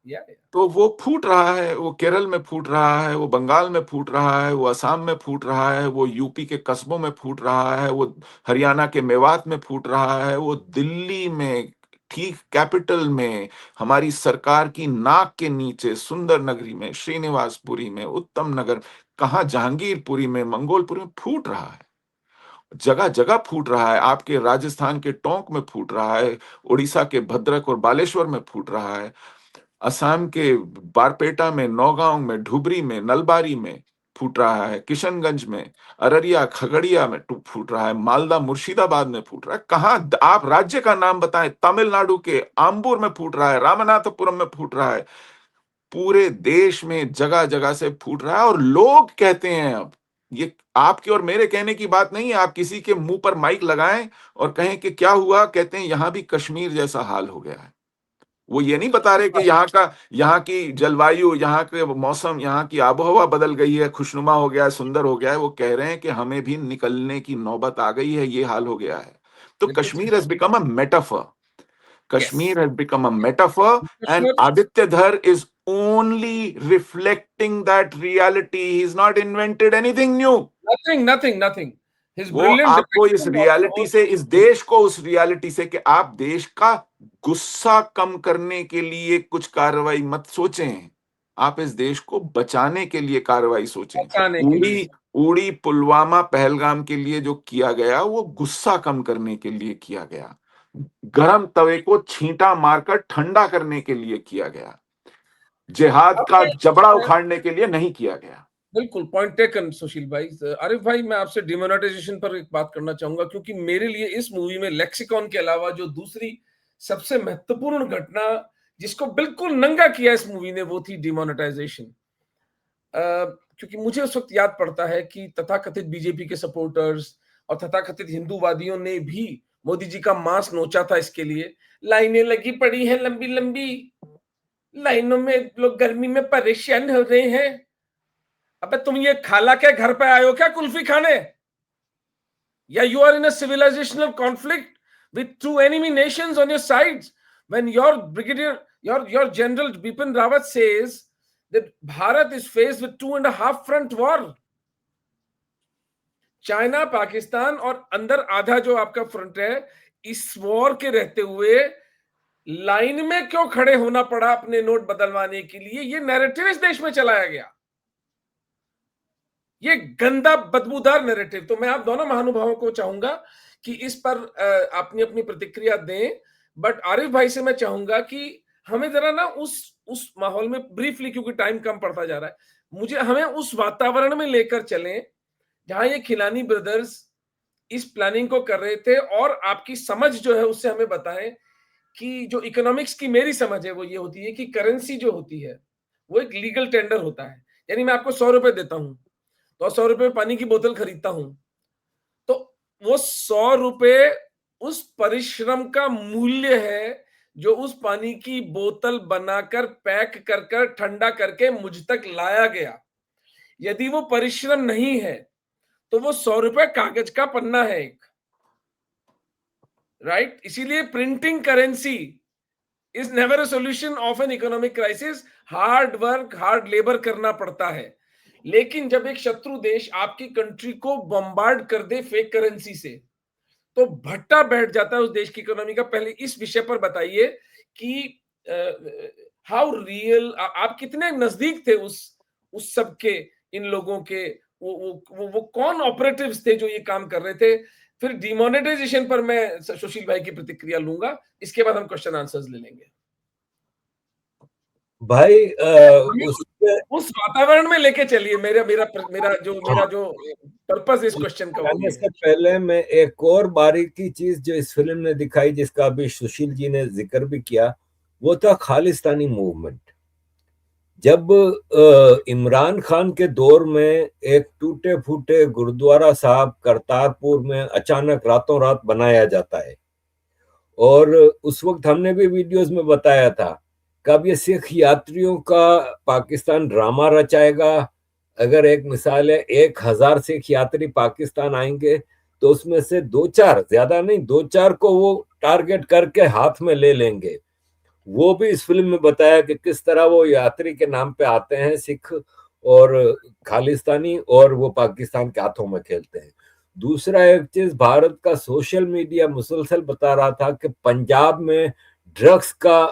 या तो वो फूट रहा है, वो केरल में फूट रहा है, वो बंगाल में फूट रहा है, वो असम में फूट रहा है, वो यूपी के कस्बों में फूट रहा है, वो हरियाणा के मेवात में फूट रहा है, वो दिल्ली में, ठीक कैपिटल में, हमारी सरकार की नाक के नीचे सुंदर नगरी में, श्रीनिवासपुरी में, उत्तम नगर, कहाँ जहांगीरपुरी में, मंगोलपुरी में फूट रहा है। जगह जगह फूट रहा है। आपके राजस्थान के टोंक में फूट रहा है, उड़ीसा के भद्रक और बालेश्वर में फूट रहा है, असम के बारपेटा में, नौगांव में, धुबरी में, नलबारी में फूट रहा है, किशनगंज में, अररिया, खगड़िया में फूट रहा है, मालदा, मुर्शिदाबाद में फूट रहा है। कहाँ आप राज्य का नाम बताएं, तमिलनाडु के आम्बूर में फूट रहा है, रामनाथपुरम में फूट रहा है, पूरे देश में जगह जगह से फूट रहा है। और लोग कहते हैं, अब ये आपके और मेरे कहने की बात नहीं है, आप किसी के मुंह पर माइक लगाएं और कहें कि क्या हुआ, कहते हैं यहां भी कश्मीर जैसा हाल हो गया है। वो ये नहीं बता रहे कि यहाँ की जलवायु, यहाँ के मौसम, यहाँ की आबोहवा बदल गई है, खुशनुमा हो गया है, सुंदर हो गया है। वो कह रहे हैं कि हमें भी निकलने की नौबत आ गई है, ये हाल हो गया है। तो बिल्कुल कश्मीर सही। Has become a metaphor. Yes, Kashmir has become a metaphor, and Kashmir. Aditya Dhar is only reflecting that reality. He's not invented anything new. Nothing, nothing, nothing. His वो ब्रिलियंट आपको इस depiction of the reality whole से, इस situation. देश को उस reality से, कि आप देश का गुस्सा कम करने के लिए कुछ कार्रवाई मत सोचें, आप इस देश को बचाने के लिए कार्रवाई सोचें। बचाने के लिए। उड़ी उड़ी, पुलवामा, पहलगाम के लिए जो किया गया, वो गुस्सा कम करने के लिए किया गया, गरम तवे को छींटा मारकर ठंडा करने के लिए किया गया, जिहाद अब का जबड़ा मैं उखाड़ने के लिए नहीं किया गया। बिल्कुल पॉइंट टेकन सुशील भाई। आरिफ भाई, मैं आपसे डिमोनेटाइजेशन पर एक बात करना चाहूंगा, क्योंकि मेरे लिए इस मूवी में लेक्सिकॉन के अलावा जो दूसरी सबसे महत्वपूर्ण घटना जिसको बिल्कुल नंगा किया इस मूवी ने, वो थी डिमोनेटाइजेशन। क्योंकि मुझे उस वक्त याद पड़ता है कि तथाकथित बीजेपी के सपोर्टर्स और तथाकथित हिंदूवादियों ने भी मोदी जी का मांस नोचा था इसके लिए। लाइनें लगी पड़ी हैं लंबी लंबी, लाइनों में लोग गर्मी में परेशान हो रहे हैं। अबे तुम ये खाला के घर पे आए हो क्या कुल्फी खाने? या you are in a civilizational conflict with two enemy nations on your sides, when your brigadier, your general Bipin Rawat says that Bharat is faced with 2.5 front war. China, Pakistan और अंदर आधा जो आपका फ्रंट है, इस वॉर के रहते हुए लाइन में क्यों खड़े होना पड़ा अपने नोट बदलवाने के लिए? ये नैरेटिव इस देश में चलाया गया, ये गंदा बदबूदार नैरेटिव। तो मैं आप दोनों महानुभावों को चाहूंगा कि इस पर अपनी अपनी प्रतिक्रिया दें। बट आरिफ भाई से मैं चाहूंगा कि हमें जरा ना उस माहौल में ब्रीफली, क्योंकि टाइम कम पड़ता जा रहा है, मुझे हमें उस वातावरण में लेकर चलें जहां ये खिलानी ब्रदर्स इस प्लानिंग को कर रहे थे, और आपकी समझ जो है उससे हमें बताएं कि जो इकोनॉमिक्स की मेरी समझ है वो ये होती है कि करेंसी जो होती है वो एक लीगल टेंडर होता है। यानी मैं आपको 100 रुपए देता हूं, तो 100 रुपए में पानी की बोतल खरीदता हूं, तो वो 100 रुपए उस परिश्रम का मूल्य है जो उस पानी की बोतल बनाकर पैक कर कर ठंडा करके मुझ तक लाया गया। यदि वो परिश्रम नहीं है तो वो 100 रुपए कागज का पन्ना है एक, राइट? इसीलिए printing currency is never a solution of an economic crisis. Hard work, hard labour करना पड़ता है। लेकिन जब एक शत्रु देश आपकी कंट्री को बम्बार्ड कर दे फेक करेंसी से, तो भट्टा बैठ जाता है उस देश की इकोनॉमी का। पहले इस विषय पर बताइए कि हाउ रियल, आप कितने नजदीक थे उस सब के, इन लोगों के, वो कौन ऑपरेटिव्स थे जो ये काम कर रहे थे? फिर डिमोनेटाइजेशन पर मैं सुशील भाई की प्रतिक्रिया लूंगा, इसके बाद हम क्वेश्चन आंसर्स ले लेंगे। भाई हमें उसके उस वातावरण में लेके चलिए। मेरा मेरा मेरा जो पर्पस इस क्वेश्चन का वो जाने ये से है। पहले मैं एक और बारीकी चीज जो इस फिल्म ने दिखाई, जिसका अभी सुशील जी ने जिक्र भी किया, वो था खालिस्तानी मूवमेंट। जब इमरान खान के दौर में एक टूटे फूटे गुरुद्वारा साहब करतारपुर में अचानक रातों रात बनाया जाता है, और उस वक्त हमने भी वीडियोस में बताया था कि अब ये सिख यात्रियों का पाकिस्तान ड्रामा रचाएगा। अगर एक मिसाल है, 1,000 सिख यात्री पाकिस्तान आएंगे तो उसमें से 2-4, ज्यादा नहीं, 2-4 को वो टारगेट करके हाथ में ले लेंगे। वो भी इस फिल्म में बताया कि किस तरह वो यात्री के नाम पे आते हैं सिख और खालिस्तानी, और वो पाकिस्तान के हाथों में खेलते हैं। दूसरा एक चीज, भारत का सोशल मीडिया मुसलसल बता रहा था कि पंजाब में ड्रग्स का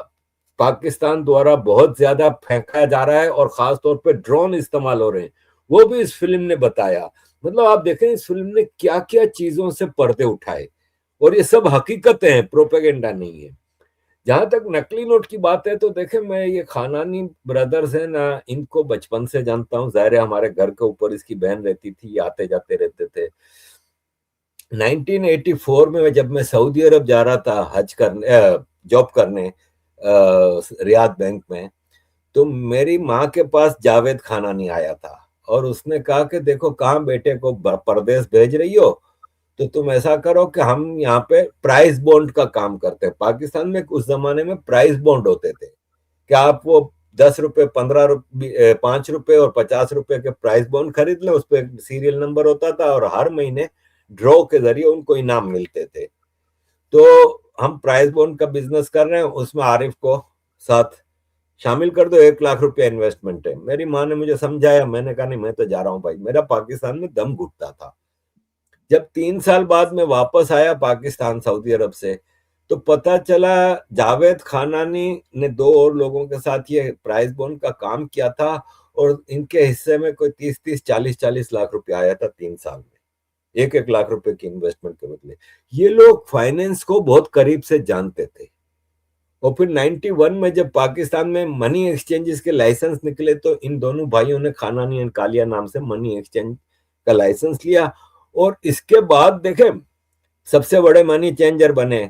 पाकिस्तान द्वारा बहुत ज्यादा फेंका जा रहा है और खासतौर पे ड्रोन इस्तेमाल हो रहे हैं। वो भी इस फिल्म ने बताया। मतलब आप देखें इस फिल्म ने क्या क्या चीजों से पर्दे उठाए, और ये सब हकीकतें हैं, प्रोपेगेंडा नहीं है। जहां तक नकली नोट की बात है तो देखें, मैं ये खानानी ब्रदर्स है ना, इनको बचपन से जानता हूँ। जाहिर है हमारे घर के ऊपर इसकी बहन रहती थी, ये आते जाते रहते थे। 1984 में जब मैं सऊदी अरब जा रहा था हज करने, जॉब करने, रियाद बैंक में, तो मेरी माँ के पास जावेद खानानी आया था और उसने कहा कि देखो कहाँ बेटे को परदेश भेज रही हो, तो तुम ऐसा करो कि हम यहाँ पे प्राइस बॉन्ड का काम करते हैं। पाकिस्तान में उस जमाने में प्राइस बॉन्ड होते थे कि आप वो 10 रुपए, 15 रुपए, 5 रुपए और 50 रुपए के प्राइस बॉन्ड खरीद लें, उस पर सीरियल नंबर होता था और हर महीने ड्रॉ के जरिए उनको इनाम मिलते थे। तो हम प्राइस बॉन्ड का बिजनेस कर रहे हैं, उसमें आरिफ को साथ शामिल कर दो, 1 लाख रुपया इन्वेस्टमेंट है। मेरी माँ ने मुझे समझाया, मैंने कहा नहीं मैं तो जा रहा हूँ भाई, मेरा पाकिस्तान में दम घुटता था। जब 3 साल बाद में वापस आया पाकिस्तान सऊदी अरब से, तो पता चला जावेद खानानी ने 2 और लोगों के साथ ये प्राइस बॉन्ड का काम किया था, और इनके हिस्से में कोई 30-30, 40-40 लाख रुपया आया था 3 साल में, 1-1 लाख रुपए की इन्वेस्टमेंट के बदले। ये लोग फाइनेंस को बहुत करीब से जानते थे। और फिर 91 में जब पाकिस्तान में मनी एक्सचेंजेस के लाइसेंस निकले, तो इन दोनों भाइयों ने खानानी एंड कालिया नाम से मनी एक्सचेंज का लाइसेंस लिया, और इसके बाद देखे सबसे बड़े मनी चेंजर बने।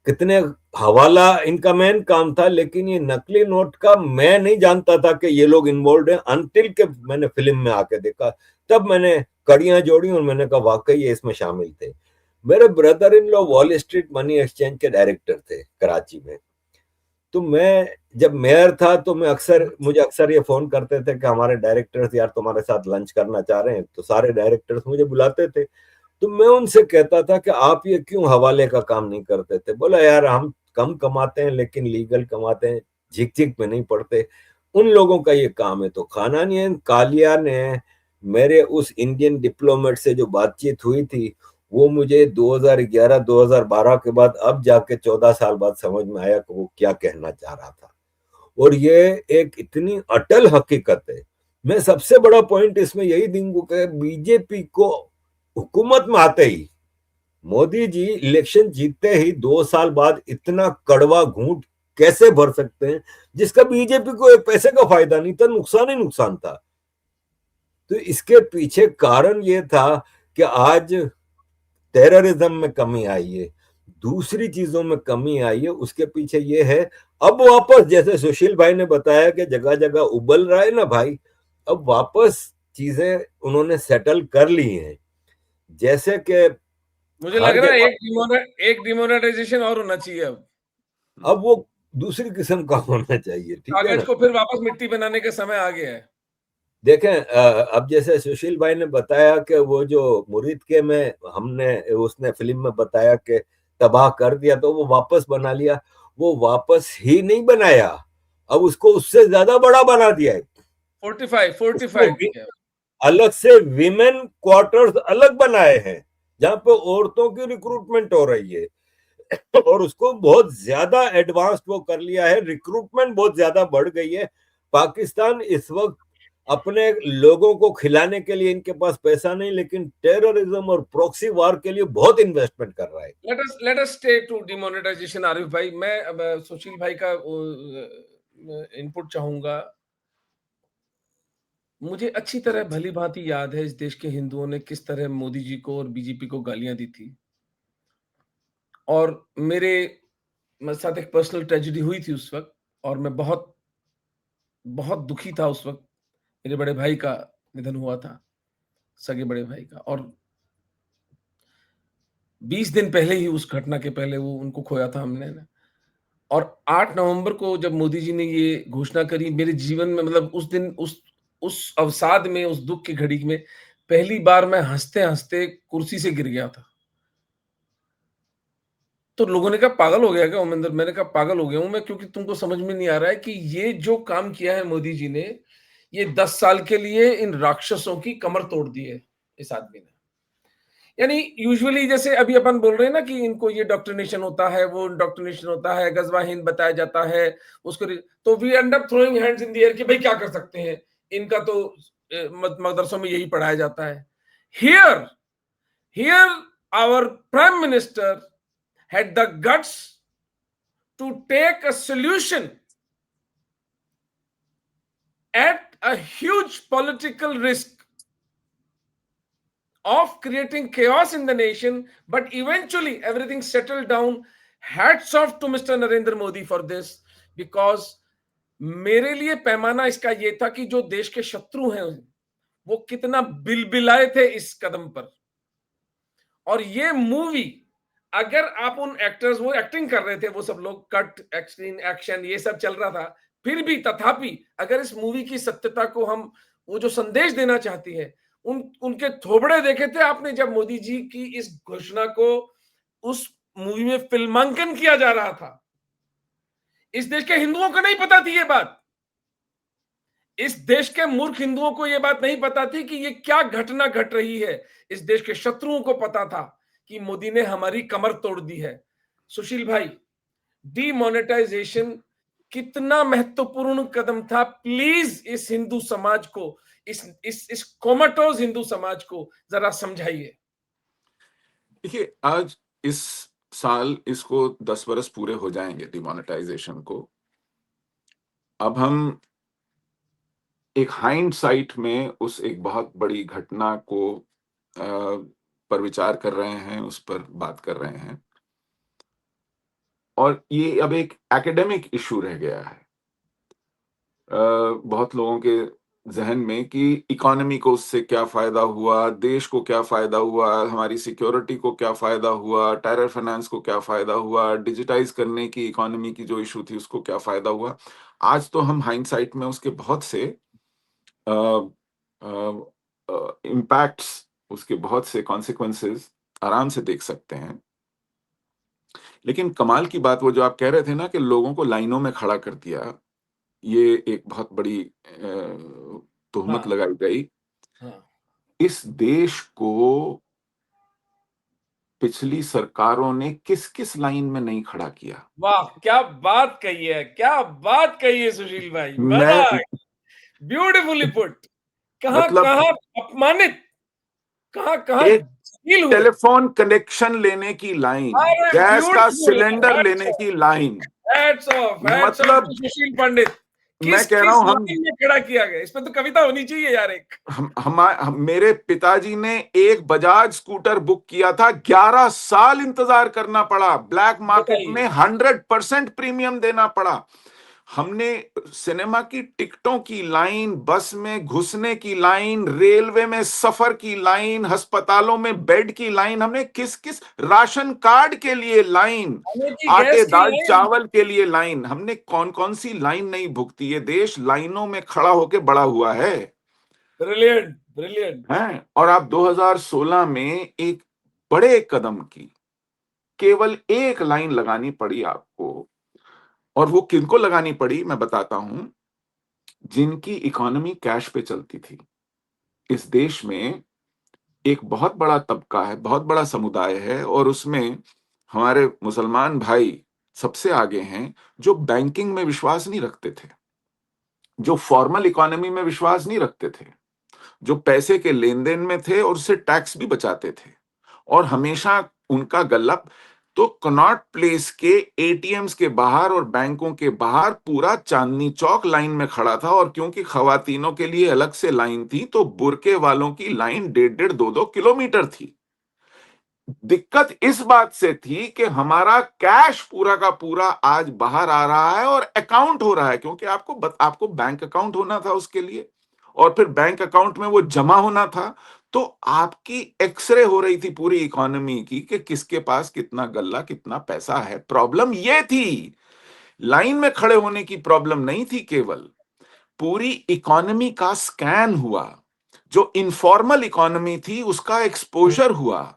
कितने हवाला इनका मेन काम था, लेकिन ये नकली नोट का मैं नहीं जानता था कि ये लोग इन्वॉल्व हैं, अनटिल के मैंने फिल्म में आके देखा। तब मैंने कड़ियां जोड़ी और मैंने कहा वाकई ये इसमें शामिल थे। मेरे brother in law wall street money exchange के डायरेक्टर थे कराची में। तो मैं जब मेयर था तो मुझे अक्सर ये फोन करते थे कि हमारे डायरेक्टर्स यार तुम्हारे साथ लंच करना चाह रहे हैं, तो सारे डायरेक्टर्स मुझे बुलाते थे। तो मैं उनसे कहता था कि आप ये क्यों हवाले का काम नहीं करते थे? बोला यार हम कम कमाते हैं लेकिन लीगल कमाते हैं, झिक झिक में नहीं पड़ते, उन लोगों का ये काम है। तो खानानी एंड कालिया ने मेरे उस इंडियन डिप्लोमेट से जो बातचीत हुई थी, वो मुझे 2011-2012 के बाद अब जाके 14 साल बाद समझ में आया कि वो क्या कहना चाह रहा था। और ये एक इतनी अटल हकीकत है। मैं सबसे बड़ा पॉइंट इसमें यही दूंगा कि बीजेपी को हुकूमत में आते ही, मोदी जी इलेक्शन जीतते ही 2 साल बाद इतना कड़वा घूंट कैसे भर सकते हैं, जिसका बीजेपी को एक पैसे का फायदा नहीं था, नुकसान ही नुकसान था। तो इसके पीछे कारण ये था कि आज टेररिज्म में कमी आई है, दूसरी चीजों में कमी आई है, उसके पीछे ये है, अब वापस जैसे सुशील भाई ने बताया कि जगह जगह उबल रहा है ना भाई, अब वापस चीजें उन्होंने सेटल कर ली हैं। जैसे कि मुझे लग हर रहा है जगह एक डिमोनेटाइजेशन और होना चाहिए अब वो दूसरी किस्म का होना चाहिए, ठीक है कागज ना। को फिर वापस मिट्टी बनाने का समय आ गया है। देखें, अब जैसे सुशील भाई ने बताया कि वो जो मुरीद के में हमने उसने फिल्म में बताया कि तबाह कर दिया, तो वो वापस बना लिया। वो वापस ही नहीं बनाया, अब उसको उससे ज्यादा बड़ा बना दिया है। फोर्टिफाई उसमें किया। अलग से विमेन क्वार्टर्स अलग बनाए हैं, जहां पे औरतों की रिक्रूटमेंट हो रही है, और उसको बहुत ज्यादा एडवांस्ड वो कर लिया है, रिक्रूटमेंट बहुत ज्यादा बढ़ गई है। पाकिस्तान इस वक्त अपने लोगों को खिलाने के लिए इनके पास पैसा नहीं, लेकिन टेररिज्म और प्रॉक्सी वार के लिए बहुत इन्वेस्टमेंट कर रहा है। Let us stay to demonetisation. Arif भाई, मैं अब सुशील भाई का इनपुट चाहूंगा। मुझे अच्छी तरह भली भांति याद है इस देश के हिंदुओं ने किस तरह मोदी जी को और बीजेपी को गालियां दी थी, और मेरे साथ एक पर्सनल ट्रेजेडी हुई थी उस वक्त, और मैं बहुत बहुत दुखी था उस वक्त। मेरे बड़े भाई का निधन हुआ था, सगे बड़े भाई का, और 20 दिन पहले ही, उस घटना के पहले वो उनको खोया था हमने ना। और 8 नवंबर को जब मोदी जी ने ये घोषणा करी, मेरे जीवन में मतलब उस दिन, उस अवसाद में, उस दुख की घड़ी में पहली बार मैं हंसते-हंसते कुर्सी से गिर गया था। तो लोगों ने कहा पागल हो गया क्या ओमेंद्र? मैंने कहा पागल हो गया हूं मैं, क्योंकि तुमको समझ में नहीं आ रहा है कि ये जो काम किया है मोदी जी ने, ये 10 साल के लिए इन राक्षसों की कमर तोड़ दी है इस आदमी ने। यानी यूजुअली जैसे अभी अपन बोल रहे हैं ना कि इनको ये डॉक्ट्रिनेशन होता है, वो डॉक्ट्रिनेशन होता है, गजवा हिंद बताया जाता है उसको, तो we end up throwing hands in the air कि भाई क्या कर सकते हैं, इनका तो मदरसों में यही पढ़ाया जाता है। Here here our prime minister had the guts to take a solution at a huge political risk of creating chaos in the nation, but eventually everything settled down. Hats off to Mr. Narendra Modi for this, because मेरे लिए पैमाना इसका ये था कि जो देश के शत्रु हैं वो कितना बिलबिलाए थे इस कदम पर। और ये मूवी, अगर आप उन एक्टर्स, वो एक्टिंग कर रहे थे वो सब लोग, कट एक्शन एक्शन ये सब चल रहा था, फिर भी तथापि अगर इस मूवी की सत्यता को हम, वो जो संदेश देना चाहती है, उनके थोबड़े देखे थे आपने जब मोदी जी की इस घोषणा को उस मूवी में फिल्मांकन किया जा रहा था। इस देश के हिंदुओं को नहीं पता थी ये बात, इस देश के मूर्ख हिंदुओं को यह बात नहीं पता थी कि ये क्या घटना घट रही है। इस देश के शत्रुओं को पता था कि मोदी ने हमारी कमर तोड़ दी है। सुशील भाई, डीमोनेटाइजेशन कितना महत्वपूर्ण कदम था, प्लीज इस हिंदू समाज को, इस कोमाटोज हिंदू समाज को जरा समझाइए। देखिए, आज इस साल इसको 10 बरस पूरे हो जाएंगे डिमोनेटाइजेशन को। अब हम एक हाइंडसाइट में उस एक बहुत बड़ी घटना को पर विचार कर रहे हैं, उस पर बात कर रहे हैं, और ये अब एक एकेडमिक इशू रह गया है बहुत लोगों के जहन में कि इकोनॉमी को उससे क्या फायदा हुआ, देश को क्या फायदा हुआ, हमारी सिक्योरिटी को क्या फायदा हुआ, टेरर फाइनेंस को क्या फायदा हुआ, डिजिटाइज करने की इकोनॉमी की जो इशू थी उसको क्या फायदा हुआ। आज तो हम हाइंडसाइट में उसके बहुत से इम्पैक्ट्स, उसके बहुत से कॉन्सिक्वेंसेस आराम से देख सकते हैं। लेकिन कमाल की बात वो जो आप कह रहे थे ना कि लोगों को लाइनों में खड़ा कर दिया, ये एक बहुत बड़ी तोहमत हाँ, लगाई गई। हाँ। इस देश को पिछली सरकारों ने किस किस लाइन में नहीं खड़ा किया। वाह, क्या बात कही है, क्या बात कही है सुशील भाई, मैं ब्यूटीफुली पुट। कहां मतलब कहां अपमानित, कहां कहां एक फील हुए। टेलीफोन कनेक्शन लेने की लाइन, अरे गैस का ब्यूटीफुल, सिलेंडर लेने की लाइन, हैट्स ऑफ मतलब टू सुशील पंडित। मैं कह रहा हूं लाइन में खड़ा किया गया? इसमें तो कविता होनी चाहिए यार एक। मेरे पिताजी ने एक बजाज स्कूटर बुक किया था, 11 साल इंतजार करना पड़ा, ब्लैक मार्केट में 100% प्रीमियम देना पड़ा। हमने सिनेमा की टिकटों की लाइन, बस में घुसने की लाइन, रेलवे में सफर की लाइन, अस्पतालों में बेड की लाइन, हमने किस किस राशन कार्ड के लिए लाइन, आटे गैस की दाल लाइन। चावल के लिए लाइन, हमने कौन कौन सी लाइन नहीं भुगती। ये देश लाइनों में खड़ा होके बड़ा हुआ है। Brilliant, brilliant. हैं? और आप 2016 में एक बड़े कदम की केवल एक लाइन लगानी पड़ी आपको, और वो किनको लगानी पड़ी मैं बताता हूं, जिनकी इकोनॉमी कैश पे चलती थी। इस देश में एक बहुत बड़ा तबका है, बहुत बड़ा समुदाय है, और उसमें हमारे मुसलमान भाई सबसे आगे हैं, जो बैंकिंग में विश्वास नहीं रखते थे, जो फॉर्मल इकोनॉमी में विश्वास नहीं रखते थे, जो पैसे के लेन देन में थे और उससे टैक्स भी बचाते थे, और हमेशा उनका गल्ला तो कनॉट प्लेस के एटीएम्स के बाहर और बैंकों के बाहर पूरा चांदनी चौक लाइन में खड़ा था। और क्योंकि खवातीनों के लिए अलग से लाइन थी, तो बुरके वालों की लाइन 1.5 2 किलोमीटर थी। दिक्कत इस बात से थी कि हमारा कैश पूरा का पूरा आज बाहर आ रहा है और अकाउंट हो रहा है, क्योंकि आपको बैंक अकाउंट होना था उसके लिए, और फिर बैंक अकाउंट में वो जमा होना था। तो आपकी एक्सरे हो रही थी पूरी इकोनॉमी की कि किसके पास कितना गल्ला, कितना पैसा है। प्रॉब्लम ये थी, लाइन में खड़े होने की प्रॉब्लम नहीं थी केवल, पूरी इकोनॉमी का स्कैन हुआ, जो इनफॉर्मल इकोनॉमी थी उसका एक्सपोजर हुआ,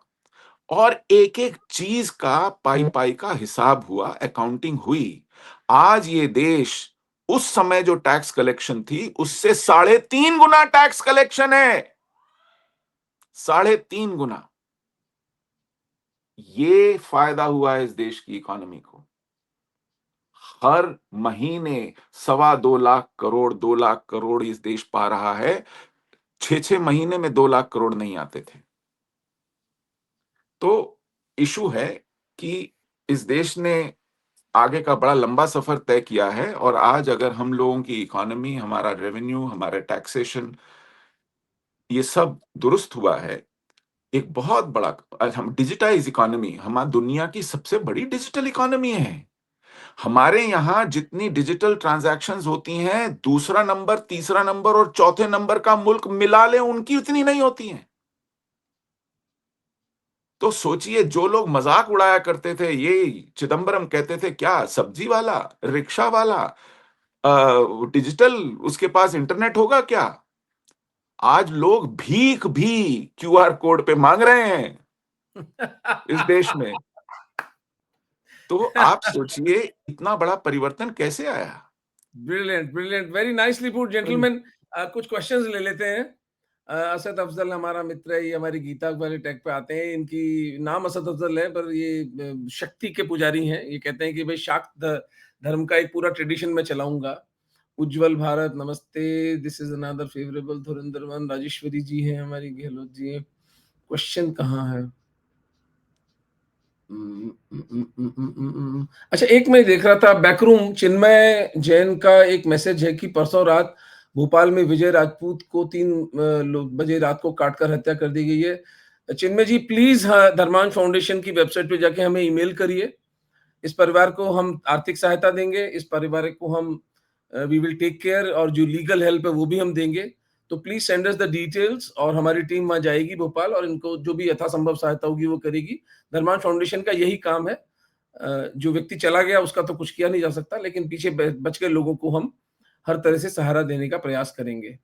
और एक एक चीज का पाई पाई का हिसाब हुआ, अकाउंटिंग हुई। आज ये देश उस समय जो टैक्स कलेक्शन थी उससे 3.5 गुना टैक्स कलेक्शन है, 3.5 गुना। ये फायदा हुआ है इस देश की इकोनॉमी को। हर महीने 2.25 लाख करोड़, 2 लाख करोड़ इस देश पा रहा है। 6 महीने में 2 लाख करोड़ नहीं आते थे। तो इशू है कि इस देश ने आगे का बड़ा लंबा सफर तय किया है, और आज अगर हम लोगों की इकोनॉमी, हमारा रेवेन्यू, हमारे टैक्सेशन, ये सब दुरुस्त हुआ है, एक बहुत बड़ा, आज हम डिजिटाइज इकोनॉमी, हमारी दुनिया की सबसे बड़ी डिजिटल इकोनॉमी है। हमारे यहाँ जितनी डिजिटल ट्रांजैक्शंस होती हैं, दूसरा नंबर, तीसरा नंबर और चौथे नंबर का मुल्क मिला ले उनकी उतनी नहीं होती हैं। तो सोचिए, जो लोग मजाक उड़ाया करते थे, ये चिदंबरम कहते थे क्या, सब्जी वाला, रिक्शा वाला, डिजिटल, उसके पास इंटरनेट होगा क्या? आज लोग भीख भी क्यूआर कोड पे मांग रहे हैं इस देश में। तो आप सोचिए इतना बड़ा परिवर्तन कैसे आया। Brilliant, brilliant, very nicely put gentleman. कुछ क्वेश्चंस ले लेते हैं। असद अफजल हमारा मित्र है, ये हमारी गीता वाले टैग पे आते हैं। इनकी नाम असद अफजल है, पर ये शक्ति के पुजारी हैं। ये कहते हैं कि भाई शाक्त धर्म का एक पूरा ट्रेडिशन मैं चलाऊंगा। उज्जवल भारत, नमस्ते, this is another favourable Dhurandhar one. Rajeshwari जी हैं हमारी, गहलोत जी हैं। क्वेश्चन कहाँ है? अच्छा, एक मैं देख रहा था बैकरूम, चिन्मय जैन का एक मैसेज है कि परसों रात भोपाल में विजय राजपूत को 3 बजे रात को काटकर हत्या कर दी गई है। चिन्मय जी प्लीज, हाँ, धर्मांश फाउंडेशन की वेबसाइट पे जाके हमें ईमेल करिए। इस परिवार को हम आर्थिक सहायता देंगे, इस परिवार को हम वी विल टेक केयर, और जो लीगल हेल्प है वो भी हम देंगे। तो please send us the details, और हमारी टीम वहां जाएगी भोपाल, और इनको जो भी यथासंभव सहायता होगी वो करेगी। धर्मांश फाउंडेशन का यही काम है। जो व्यक्ति चला गया उसका तो कुछ किया नहीं जा सकता, लेकिन पीछे बच गए लोगों को हम हर तरह से सहारा देने का प्रयास करेंगे।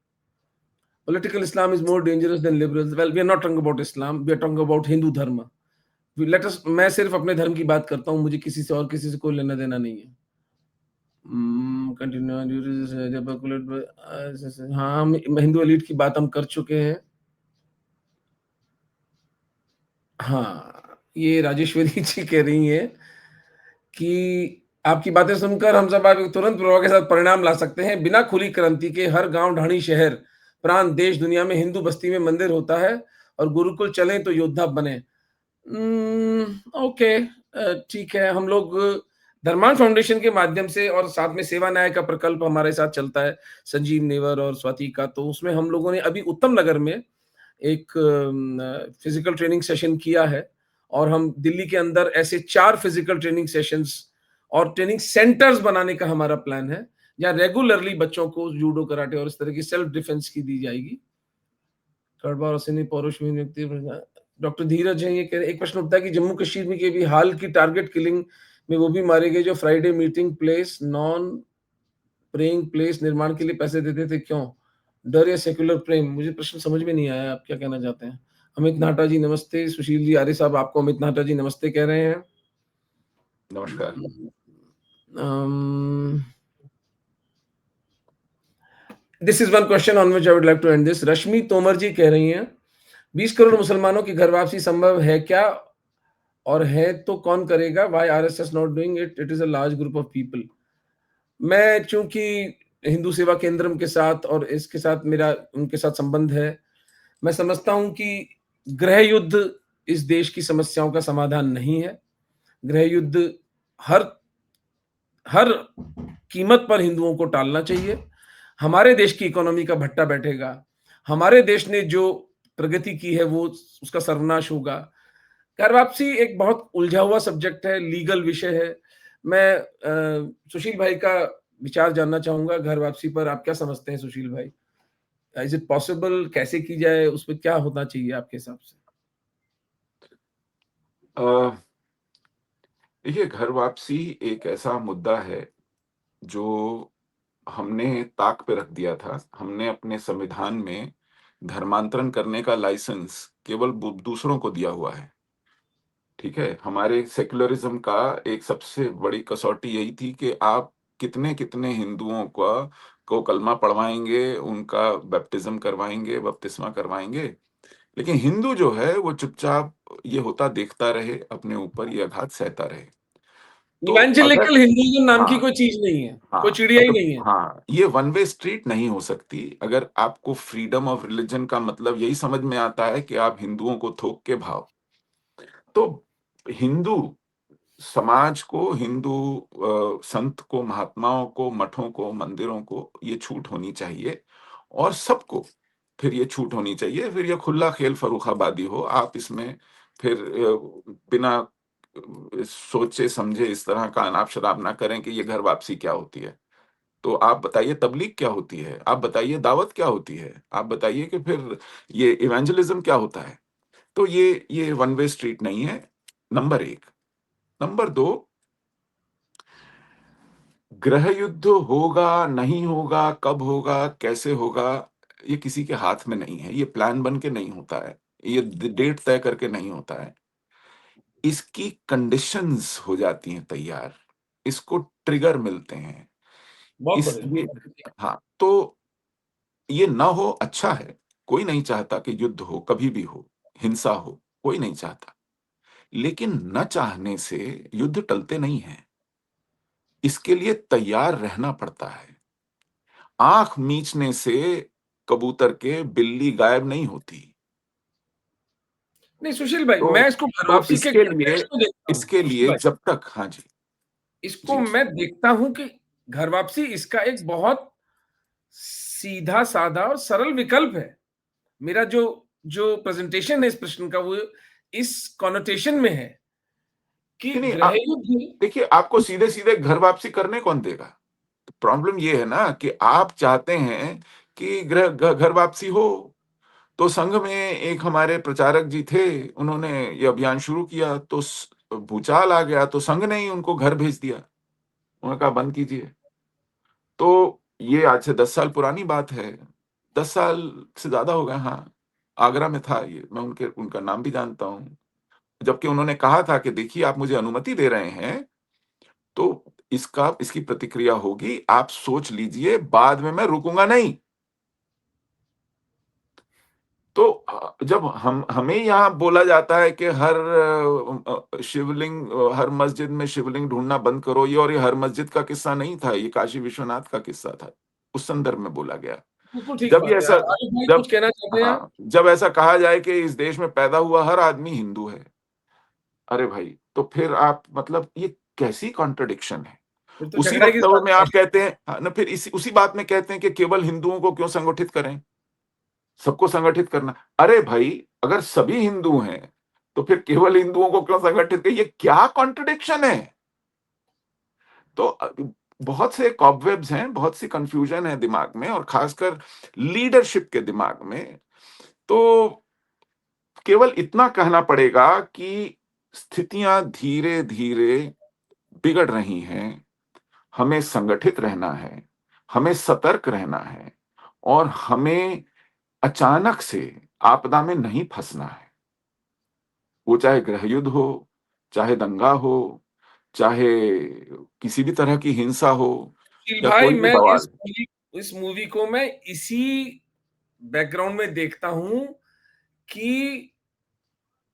Political Islam is more dangerous than liberals. Well, we are not talking about Islam. We are talking about Hindu धर्म। Let us, मैं सिर्फ अपने धर्म की बात करता हूँ, मुझे किसी से और किसी से कोई लेना देना नहीं है। हाँ, हम हिंदू एलिट की बात हम कर चुके हैं। हाँ, ये राजेश्वरी जी कह रही हैं कि आपकी बातें सुनकर हम सब आप तुरंत प्रभाव के साथ परिणाम ला सकते हैं। बिना खुली क्रांति के हर गांव, ढाणी, शहर, प्रांत, देश, दुनिया में हिंदू बस्ती में मंदिर होता है, और गुरुकुल चलें तो योद्धा बने। ओके, ठीक है। हम लोग धर्मान फाउंडेशन के माध्यम से और साथ में सेवा न्याय का प्रकल्प हमारे साथ चलता है, संजीव नेवर और स्वाति का। तो उसमें हम लोगों ने अभी उत्तम नगर में एक फिजिकल ट्रेनिंग सेशन किया है और हम दिल्ली के अंदर ऐसे 4 फिजिकल ट्रेनिंग सेशंस और ट्रेनिंग सेंटर्स बनाने का हमारा प्लान है, जहाँ रेगुलरली बच्चों को जूडो, कराटे और इस तरह की सेल्फ डिफेंस की दी जाएगी। कड़वा और असली पौरुष में व्यक्ति डॉक्टर धीरज हैं, ये कह रहे, एक प्रश्न उठता है कि जम्मू कश्मीर में के भी हाल की टारगेट किलिंग में वो भी मारे गए जो Friday meeting place, non praying place निर्माण के लिए पैसे देते थे, क्यों? डर या सेक्युलर प्रेम? मुझे प्रश्न समझ में नहीं आया, आप क्या कहना चाहते हैं? अमित नाहटा जी नमस्ते, सुशील जी, आर्य साहब आपको अमित नाहटा जी नमस्ते कह रहे हैं। नमस्कार। This is one question on which I would like to end this. Rashmi Tomar ji कह रही हैं 20 करोड़ मुसलमानों की घर वापसी संभव है क्या, और है तो कौन करेगा? Why RSS not doing it? It is a large group of people. मैं चूंकि हिंदू सेवा केंद्रम के साथ और इसके साथ मेरा उनके साथ संबंध है, मैं समझता हूं कि गृह युद्ध इस देश की समस्याओं का समाधान नहीं है। गृह युद्ध हर हर कीमत पर हिंदुओं को टालना चाहिए। हमारे देश की इकोनॉमी का भट्टा बैठेगा, हमारे देश ने जो प्रगति की है वो उसका सर्वनाश होगा। घर वापसी एक बहुत उलझा हुआ सब्जेक्ट है, लीगल विषय है। मैं सुशील भाई का विचार जानना चाहूंगा घर वापसी पर। आप क्या समझते हैं सुशील भाई? Is it possible? कैसे की जाए? उसमें क्या होना चाहिए आपके हिसाब से? देखिए, घर वापसी एक ऐसा मुद्दा है जो हमने ताक पे रख दिया था। हमने अपने संविधान में धर्मांतरण करने का लाइसेंस केवल दूसरों को दिया हुआ है। ठीक है? हमारे सेक्युलरिज्म का एक सबसे बड़ी कसौटी यही थी कि आप कितने-कितने हिंदुओं को कलमा पढ़वाएँगे, उनका बैप्टिज़्म करवाएँगे, बपतिस्मा करवाएँगे। लेकिन हिंदू जो है वो चुपचाप ये होता देखता रहे, अपने ऊपर ये आघात सहता रहे। तो अगर इवेंजेलिकल हिंदुइज्म नाम की हाँ, कोई चीज नहीं है, कोई हाँ, चिड़िया ही मतलब नहीं है। हाँ, ये वन वे स्ट्रीट नहीं हो सकती। अगर आपको फ्रीडम ऑफ रिलिजन का मतलब यही समझ में आता है कि आप हिंदुओं को थोक के भाव, तो हिंदू समाज को, हिंदू संत को, महात्माओं को, मठों को, मंदिरों को ये छूट होनी चाहिए और सबको फिर ये छूट होनी चाहिए। फिर ये खुला खेल फर्रुखाबादी हो। आप इसमें फिर बिना सोचे समझे इस तरह का अनाप-शराप ना करें कि ये घर वापसी क्या होती है। तो आप बताइए तबलीग क्या होती है? आप बताइए दावत क्या होती है? आप बताइए कि फिर ये इवेंजलिज्म क्या होता है? तो ये वन वे स्ट्रीट नहीं है, नंबर 1। नंबर 2, गृह युद्ध होगा, नहीं होगा, कब होगा, कैसे होगा, ये किसी के हाथ में नहीं है। ये प्लान बन के नहीं होता है। ये डेट तय करके नहीं होता है। इसकी कंडीशंस हो जाती हैं तैयार। इसको ट्रिगर मिलते हैं। बहुत इस ये बढ़िया। हाँ, तो ये ना हो अच्छा है। कोई नहीं चाहता कि युद्ध हो, कभी भी हो, हिंसा हो, कोई नहीं चाहता। लेकिन न चाहने से युद्ध टलते नहीं हैं। इसके लिए तैयार रहना पड़ता है। आँख मीचने से कबूतर के बिल्ली गायब नहीं होती। नहीं सुशील भाई, तो मैं इसको घर वापसी के कंटेक्स्ट में देखता हूँ इसके सुशील लिए भाई। जब तक हाँ जी, इसको जी। मैं देखता हूं कि घर वापसी इसका एक बहुत सीधा साधा और सरल विकल्प है। मेरा जो जो प्रेजेंटेशन है इस प्रश्न का वो इस कॉनोटेशन में है कि नहीं, नहीं, गृह युद्ध। देखिए आपको सीधे-सीधे घर वापसी करने कौन देगा? प्रॉब्लम ये है ना कि आप चाहते हैं कि घर वापसी हो। तो संघ में एक हमारे प्रचारक जी थे, उन्होंने ये अभियान शुरू किया तो भूचाल आ गया तो संघ ने ही उनको घर भेज दिया। उन्होंने कहा बंद कीजिए। तो ये आज से 10 साल पुरानी बात है। 10 साल से ज़्यादा हो गए हाँ। आगरा में था ये, मैं उनका नाम भी जानता हूँ। जबकि उन्होंने कहा था कि देखिए आप मुझे अनुमति दे रहे हैं, तो इसकी प्रतिक्रिया होगी, आप सोच लीजिए, बाद में मैं रुकूँगा नहीं। तो जब हमें यहाँ बोला जाता है कि हर मस्जिद में शिवलिंग ढूँढना बंद करो, ये हर मस्जिद का किस्सा नहीं था, ये काशी विश्वनाथ का किस्सा था। उस संदर्भ में बोला गया। बिल्कुल ठीक जब ये बात है। ऐसा आरिफ भाई जब कुछ कहना चाहते हैं आप? हाँ, जब ऐसा कहा जाए कि इस देश में पैदा हुआ हर आदमी हिंदू है। अरे भाई! तो फिर आप मतलब ये कैसी कॉन्ट्रडिक्शन है। फिर तो उसी झगड़े की वक्तव्य बात में है। आप कहते हैं, हाँ, ना फिर उसी बात में कहते हैं कि केवल हिंदुओं को क्यों संगठित करें, सबको संगठित करना। अरे भाई, अगर सभी हिंदू हैं तो फिर केवल हिंदुओं को क्यों संगठित करें, ये क्या कॉन्ट्रडिक्शन है। तो बहुत से कॉबवेब्स हैं, बहुत सी कंफ्यूजन है दिमाग में, और खासकर लीडरशिप के दिमाग में। तो केवल इतना कहना पड़ेगा कि स्थितियां धीरे धीरे बिगड़ रही हैं, हमें संगठित रहना है, हमें सतर्क रहना है, और हमें अचानक से आपदा में नहीं फंसना है। वो चाहे गृह युद्ध हो, चाहे दंगा हो, चाहे किसी भी तरह की हिंसा हो, सुशील या भाई, कोई भी मैं बवाल। इस मूवी को मैं इसी बैकग्राउंड में देखता हूं कि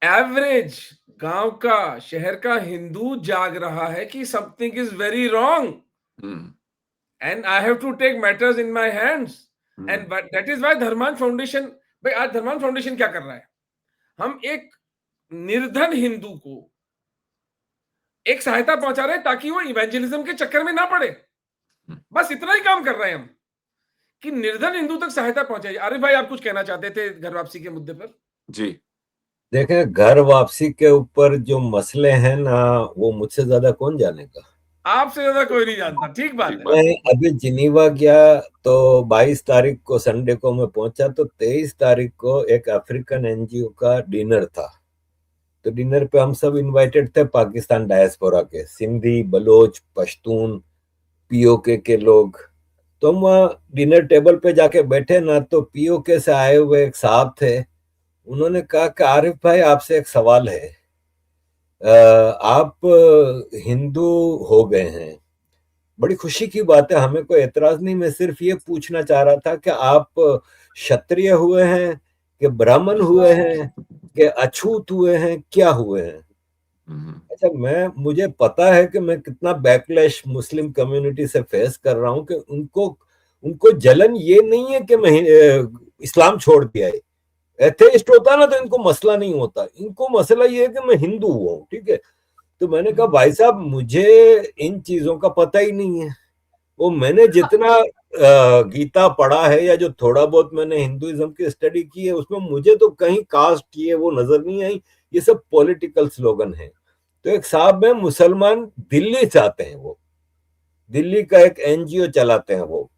एवरेज गांव का, शहर का हिंदू जाग रहा है कि something is very wrong hmm, and I have to take matters in my hands. Hmm, and that is why Dharman foundation, भाई आज धर्मान फाउंडेशन क्या कर रहा है, हम एक निर्धन हिंदू को एक सहायता पहुंचा रहे हैं ताकि वो इवेंजलिज्म के चक्कर में ना पड़े। हम्म। बस इतना ही काम कर रहे हैं हम कि निर्धन हिंदू तक सहायता पहुंचाई। आरिफ भाई, आप कुछ कहना चाहते थे घर वापसी के मुद्दे पर? जी। देखें, घर वापसी के ऊपर जो मसले हैं ना, वो मुझसे ज्यादा कौन जानेगा। आपसे ज्यादा कोई नहीं जानता, ठीक बात ठीक है। बात मैं है। अभी जिनीवा गया तो 22 तारीख को संडे को मैं पहुंचा, तो 23 तारीख को एक अफ्रीकन एनजीओ का डिनर था। तो डिनर पे हम सब इनवाइटेड थे, पाकिस्तान डायस्पोरा के, सिंधी, बलोच, पश्तून, पीओके के लोग। तो हम वहाँ डिनर टेबल पे जाके बैठे ना, तो पीओके से आए हुए एक साहब थे। उन्होंने कहा कि आरिफ भाई, आपसे एक सवाल है। आप हिंदू हो गए हैं, बड़ी खुशी की बात है, हमें कोई एतराज नहीं। मैं सिर्फ ये पूछना चाह रहा था कि आप क्षत्रिय हुए हैं, कि ब्राह्मण हुए हैं, कि अछूत हुए हैं, क्या हुए हैं। हम्म, अच्छा, मुझे पता है कि मैं कितना बैकलैश मुस्लिम कम्युनिटी से फेस कर रहा हूं, कि उनको उनको जलन ये नहीं है कि मैं इस्लाम छोड़ दिया है। एथेइस्ट होता ना तो इनको मसला नहीं होता, इनको मसला ये है कि मैं हिंदू हुआ हूं, ठीक है। तो मैंने कहा भाई साहब, मुझे इन चीजों का पता ही नहीं है। वो मैंने जितना गीता पढ़ा है, या जो थोड़ा बहुत मैंने हिंदुइज्म की स्टडी की है, उसमें मुझे तो कहीं कास्ट की है वो नजर नहीं आई। ये सब पॉलिटिकल स्लोगन है। तो एक साहब में मुसलमान दिल्ली से आते हैं, वो दिल्ली का एक एनजीओ चलाते हैं वो।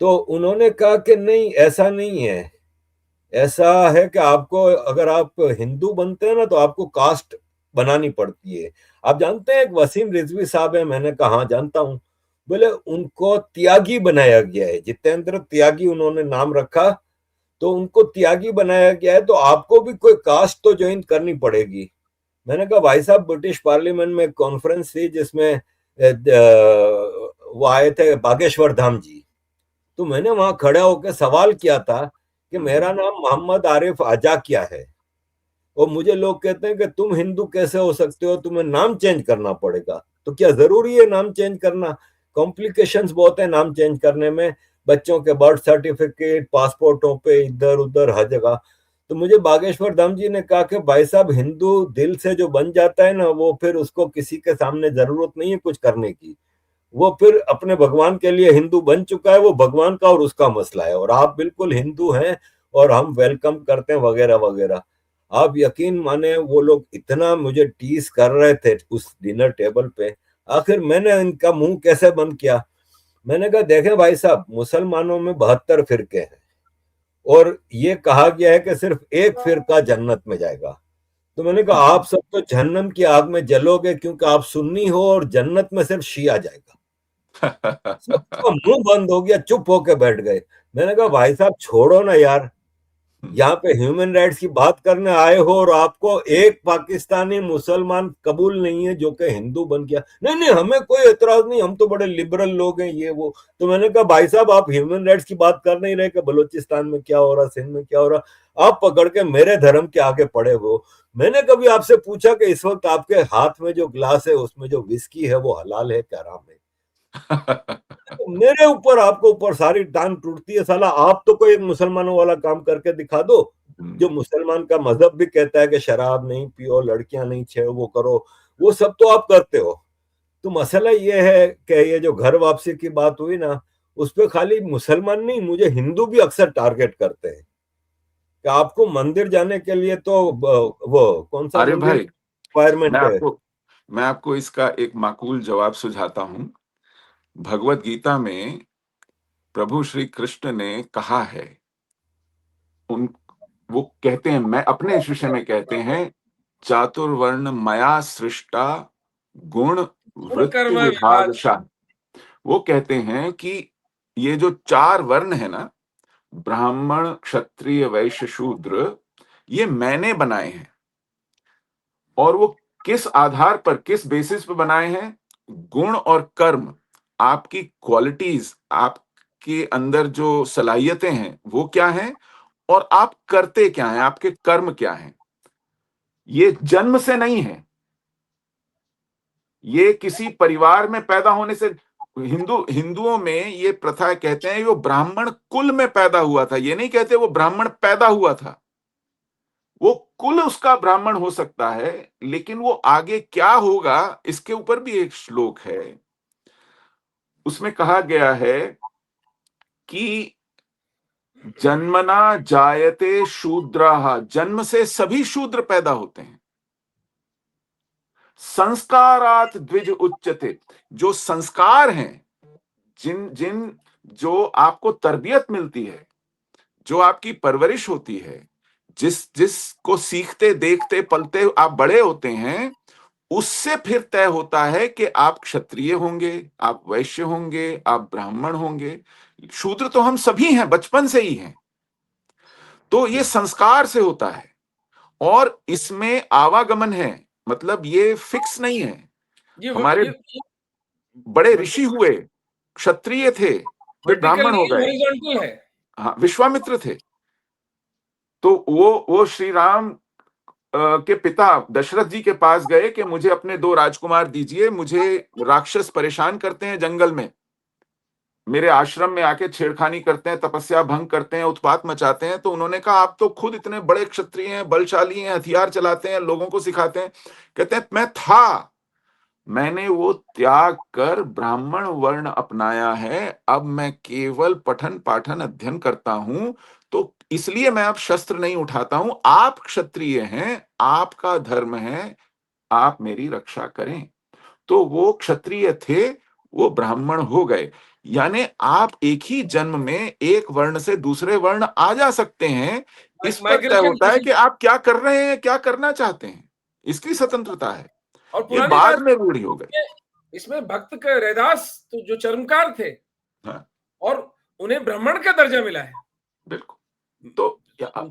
तो उन्होंने कहा कि नहीं, ऐसा नहीं है। ऐसा है कि आपको, अगर आप हिंदू बनते हैं ना, तो आपको कास्ट बनानी पड़ती है। आप जानते हैं एक वसीम रिजवी साहब है, मैंने कहा हाँ जानता हूं। बोले उनको त्यागी बनाया गया है, जितेंद्र त्यागी उन्होंने नाम रखा। तो उनको त्यागी बनाया गया है, तो आपको भी कोई कास्ट तो ज्वाइन करनी पड़ेगी। मैंने कहा भाई साहब, ब्रिटिश पार्लियामेंट में कॉन्फ्रेंस थी जिसमें वो आए थे बागेश्वर धाम जी। तो मैंने वहां खड़ा होकर सवाल किया था कि मेरा नाम मोहम्मद आरिफ आजा क्या है। और मुझे लोग कहते हैं कि तुम हिंदू कैसे हो सकते हो, तुम्हें नाम चेंज करना पड़ेगा। तो क्या जरूरी है नाम चेंज करना? कॉम्प्लिकेशंस बहुत है नाम चेंज करने में, बच्चों के बर्थ सर्टिफिकेट, पासपोर्टों पे, इधर उधर हर जगह। तो मुझे बागेश्वर धाम जी ने कहा कि भाई साहब, हिंदू दिल से जो बन जाता है ना, वो फिर उसको किसी के सामने जरूरत नहीं है कुछ करने की। वो फिर अपने भगवान के लिए हिंदू बन चुका है, वो भगवान का और उसका मसला है, और आप बिल्कुल हिंदू हैं और हम वेलकम करते हैं, वगैरह वगैरह। आप यकीन माने, वो लोग इतना मुझे टीस कर रहे थे उस डिनर टेबल पे। आखिर मैंने इनका मुंह कैसे बंद किया? मैंने कहा देखें भाई साहब, मुसलमानों में 72 फिरके हैं, और ये कहा गया है कि सिर्फ एक फिरका जन्नत में जाएगा। तो मैंने कहा आप सब तो जहन्नम की आग में जलोगे, क्योंकि आप सुन्नी हो, और जन्नत में सिर्फ शिया जाएगा। सबका मुंह बंद हो गया, चुप होके बैठ गए। मैंने कहा भाई साहब छोड़ो ना यार, यहाँ पे ह्यूमन राइट्स की बात करने आए हो, और आपको एक पाकिस्तानी मुसलमान कबूल नहीं है जो कि हिंदू बन गया। नहीं नहीं, हमें कोई एतराज नहीं, हम तो बड़े लिबरल लोग हैं, ये वो। तो मैंने कहा भाई साहब, आप ह्यूमन राइट्स की बात कर नहीं रहे कि बलूचिस्तान में क्या हो रहा, सिंध में क्या हो रहा, आप पकड़ के मेरे धर्म के आगे पड़े हो। मैंने कभी आपसे पूछा कि इस वक्त आपके हाथ में जो ग्लास है, उसमें जो विस्की है, वो हलाल है क्या हराम है? तो मेरे ऊपर, आपको ऊपर सारी टांग टूटती है। साला आप तो कोई मुसलमानों वाला काम करके दिखा दो, जो मुसलमान का मजहब भी कहता है कि शराब नहीं पियो, लड़कियां नहीं छेड़ो, वो करो। वो सब तो आप करते हो। तो मसला ये है कि ये जो घर वापसी की बात हुई ना, उस पर खाली मुसलमान नहीं, मुझे हिंदू भी अक्सर टारगेट करते हैं कि आपको मंदिर जाने के लिए तो वो कौन सा अरे मंदिर भाई, रिक्वायरमेंट है। मैं आपको इसका एक माकूल जवाब सुझाता हूं। भगवत गीता में प्रभु श्री कृष्ण ने कहा है, उन वो कहते हैं, मैं अपने इस विषय में कहते हैं, चातुर्वर्ण मया सृष्टा गुण गुण वृत्ति कर्म विभाग। विभागशः। वो कहते हैं कि ये जो 4 वर्ण है ना, ब्राह्मण क्षत्रिय वैश्य शूद्र, ये मैंने बनाए हैं। और वो किस आधार पर, किस बेसिस पे बनाए हैं? गुण और कर्म, आपकी क्वालिटीज, आपके अंदर जो सलाहियतें हैं वो क्या हैं, और आप करते क्या हैं, आपके कर्म क्या हैं। ये जन्म से नहीं है, ये किसी परिवार में पैदा होने से। हिंदुओं में ये प्रथा कहते हैं वो ब्राह्मण कुल में पैदा हुआ था, ये नहीं कहते वो ब्राह्मण पैदा हुआ था। वो कुल उसका ब्राह्मण हो सकता है, लेकिन वो आगे क्या होगा इसके ऊपर भी एक श्लोक है। उसमें कहा गया है कि जन्मना जायते शूद्राः, जन्म से सभी शूद्र पैदा होते हैं। संस्कारात द्विज उच्यते, जो संस्कार हैं, जिन जिन जो आपको तरबियत मिलती है, जो आपकी परवरिश होती है, जिसको सीखते देखते पलते आप बड़े होते हैं, उससे फिर तय होता है कि आप क्षत्रिय होंगे, आप वैश्य होंगे, आप ब्राह्मण होंगे। शूद्र तो हम सभी हैं, बचपन से ही हैं। तो ये संस्कार से होता है, और इसमें आवागमन है, मतलब ये फिक्स नहीं है। हमारे बड़े ऋषि हुए, क्षत्रिय थे, फिर ब्राह्मण हो गए। हॉरिजॉन्टल है। हाँ, विश्वामित्र थे। तो वो श्री राम के पिता दशरथ जी के पास गए कि मुझे अपने 2 राजकुमार दीजिए, मुझे राक्षस परेशान करते हैं जंगल में, मेरे आश्रम में आके छेड़खानी करते हैं, तपस्या भंग करते हैं, उत्पात मचाते हैं। तो उन्होंने कहा, आप तो खुद इतने बड़े क्षत्रिय हैं, बलशाली हैं, हथियार चलाते हैं, लोगों को सिखाते हैं। कहते हैं, मैंने वो त्याग कर ब्राह्मण वर्ण अपनाया है, अब मैं केवल पठन पाठन अध्ययन करता हूं, तो इसलिए मैं अब शस्त्र नहीं उठाता हूं। आप क्षत्रिय हैं, आपका धर्म है, आप मेरी रक्षा करें। तो वो क्षत्रिय थे, वो ब्राह्मण हो गए। यानी आप एक ही जन्म में एक वर्ण से दूसरे वर्ण आ जा सकते हैं। इस पर तय होता है कि आप क्या कर रहे हैं, क्या करना चाहते हैं, इसकी स्वतंत्रता है। और ये पुरानी बाद बात, में रूढ़ी हो गई। इसमें भक्त का रैदास तो जो चर्मकार थे, हाँ, और उन्हें ब्राह्मण का दर्जा मिला है। बिल्कुल। तो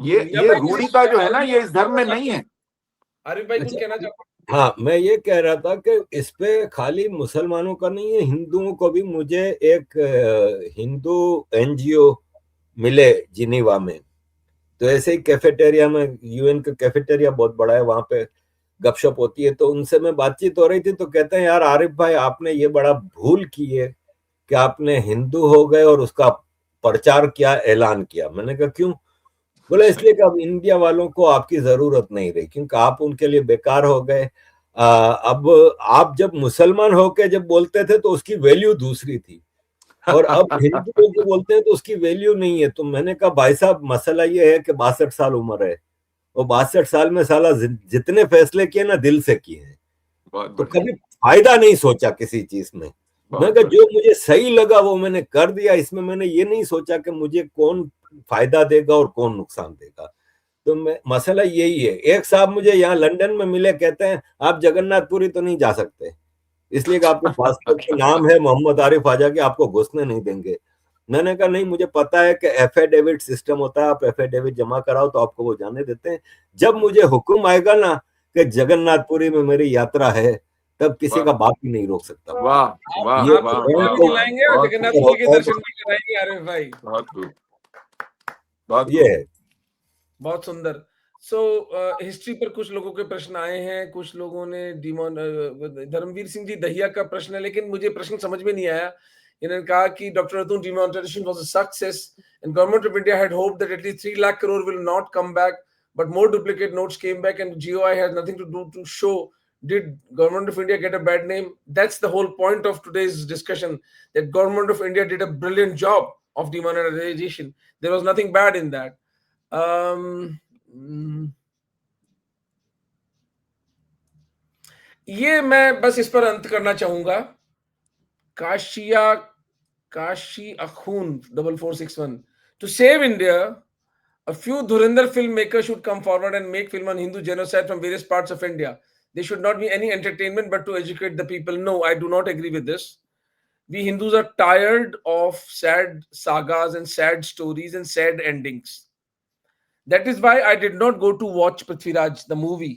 ये रूढ़िता जो है ना, ये इस धर्म में नहीं है। आरिफ भाई कुछ कहना चाहते हैं? हाँ, मैं ये कह रहा था कि इस पे खाली मुसलमानों का नहीं है, हिंदुओं को भी। मुझे एक हिंदू एनजीओ मिले जिनीवा में, तो ऐसे ही कैफेटेरिया में, यूएन का कैफेटेरिया बहुत बड़ा है, वहां पे गपशप होती है। तो उनसे मैं बातचीत हो रही थी, तो कहते हैं, यार आरिफ भाई, आपने ये बड़ा भूल की है कि आपने हिंदू हो गए और उसका प्रचार किया, ऐलान किया। मैंने कहा क्यों? बोला इसलिए कि अब इंडिया वालों को आपकी जरूरत नहीं रही, क्योंकि आप उनके लिए बेकार हो गए। अब आप जब मुसलमान होके जब बोलते थे तो उसकी वैल्यू दूसरी थी, और अब हिंदू होके बोलते हैं तो उसकी वैल्यू नहीं है। तो मैंने कहा भाई साहब, मसला ये है कि 62 साल उम्र है, और 62 साल में साला जितने फैसले किए ना, दिल से किए हैं, बहुत तो बढ़िया, कभी फायदा नहीं सोचा किसी चीज में। मैं बहुत कहा जो बढ़िया। मुझे सही लगा वो मैंने कर दिया, इसमें मैंने ये नहीं सोचा कि मुझे कौन फायदा देगा और कौन नुकसान देगा। तो मसला यही है। एक साहब मुझे यहाँ लंदन में मिले, कहते हैं आप जगन्नाथपुरी तो नहीं जा सकते, इसलिए कि आपके पासपोर्ट पे नाम है मोहम्मद आरिफ आजा के, आपको घुसने नहीं देंगे। मैंने कहा नहीं, मुझे पता है कि एफिडेविट सिस्टम होता है, आप एफिडेविट जमा कराओ तो आपको वो जाने देते हैं। जब मुझे हुक्म आएगा ना कि जगन्नाथपुरी में मेरी यात्रा है, तब किसी का बाप ही नहीं रोक सकता। वाह वाह ये वाह भी वाह, दिलाएंगे और बहुत जगन्नाथपुरी के दर्शन भी कराएंगे आरिफ भाई। बहुत खूब, बहुत ये खूब। है। बहुत सुंदर। सो हिस्ट्री पर कुछ लोगों के प्रश्न आए हैं, कुछ लोगों ने धर्मवीर सिंह जी दहिया का प्रश्न है, लेकिन मुझे प्रश्न समझ में नहीं आया। इन्होंने कहा कि doctor Atul demonetisation was a success and government of India had hoped that at least 3 lakh crore will not come back, but more duplicate notes came back and GOI has nothing to do to show Did government of India get a bad name? That's the whole point of today's discussion, that government of India did a brilliant job of demonetization. There was nothing bad in that. ये मैं बस इस पर अंत करना चाहूंगा. Kashi Akhun 4461. To save India, a few Dhurandhar filmmakers should come forward and make film on Hindu genocide from various parts of India. They should not be any entertainment but to educate the people. No, I do not agree with this. We Hindus are tired of sad sagas and sad stories and sad endings. That is why I did not go to watch Prithviraj the movie,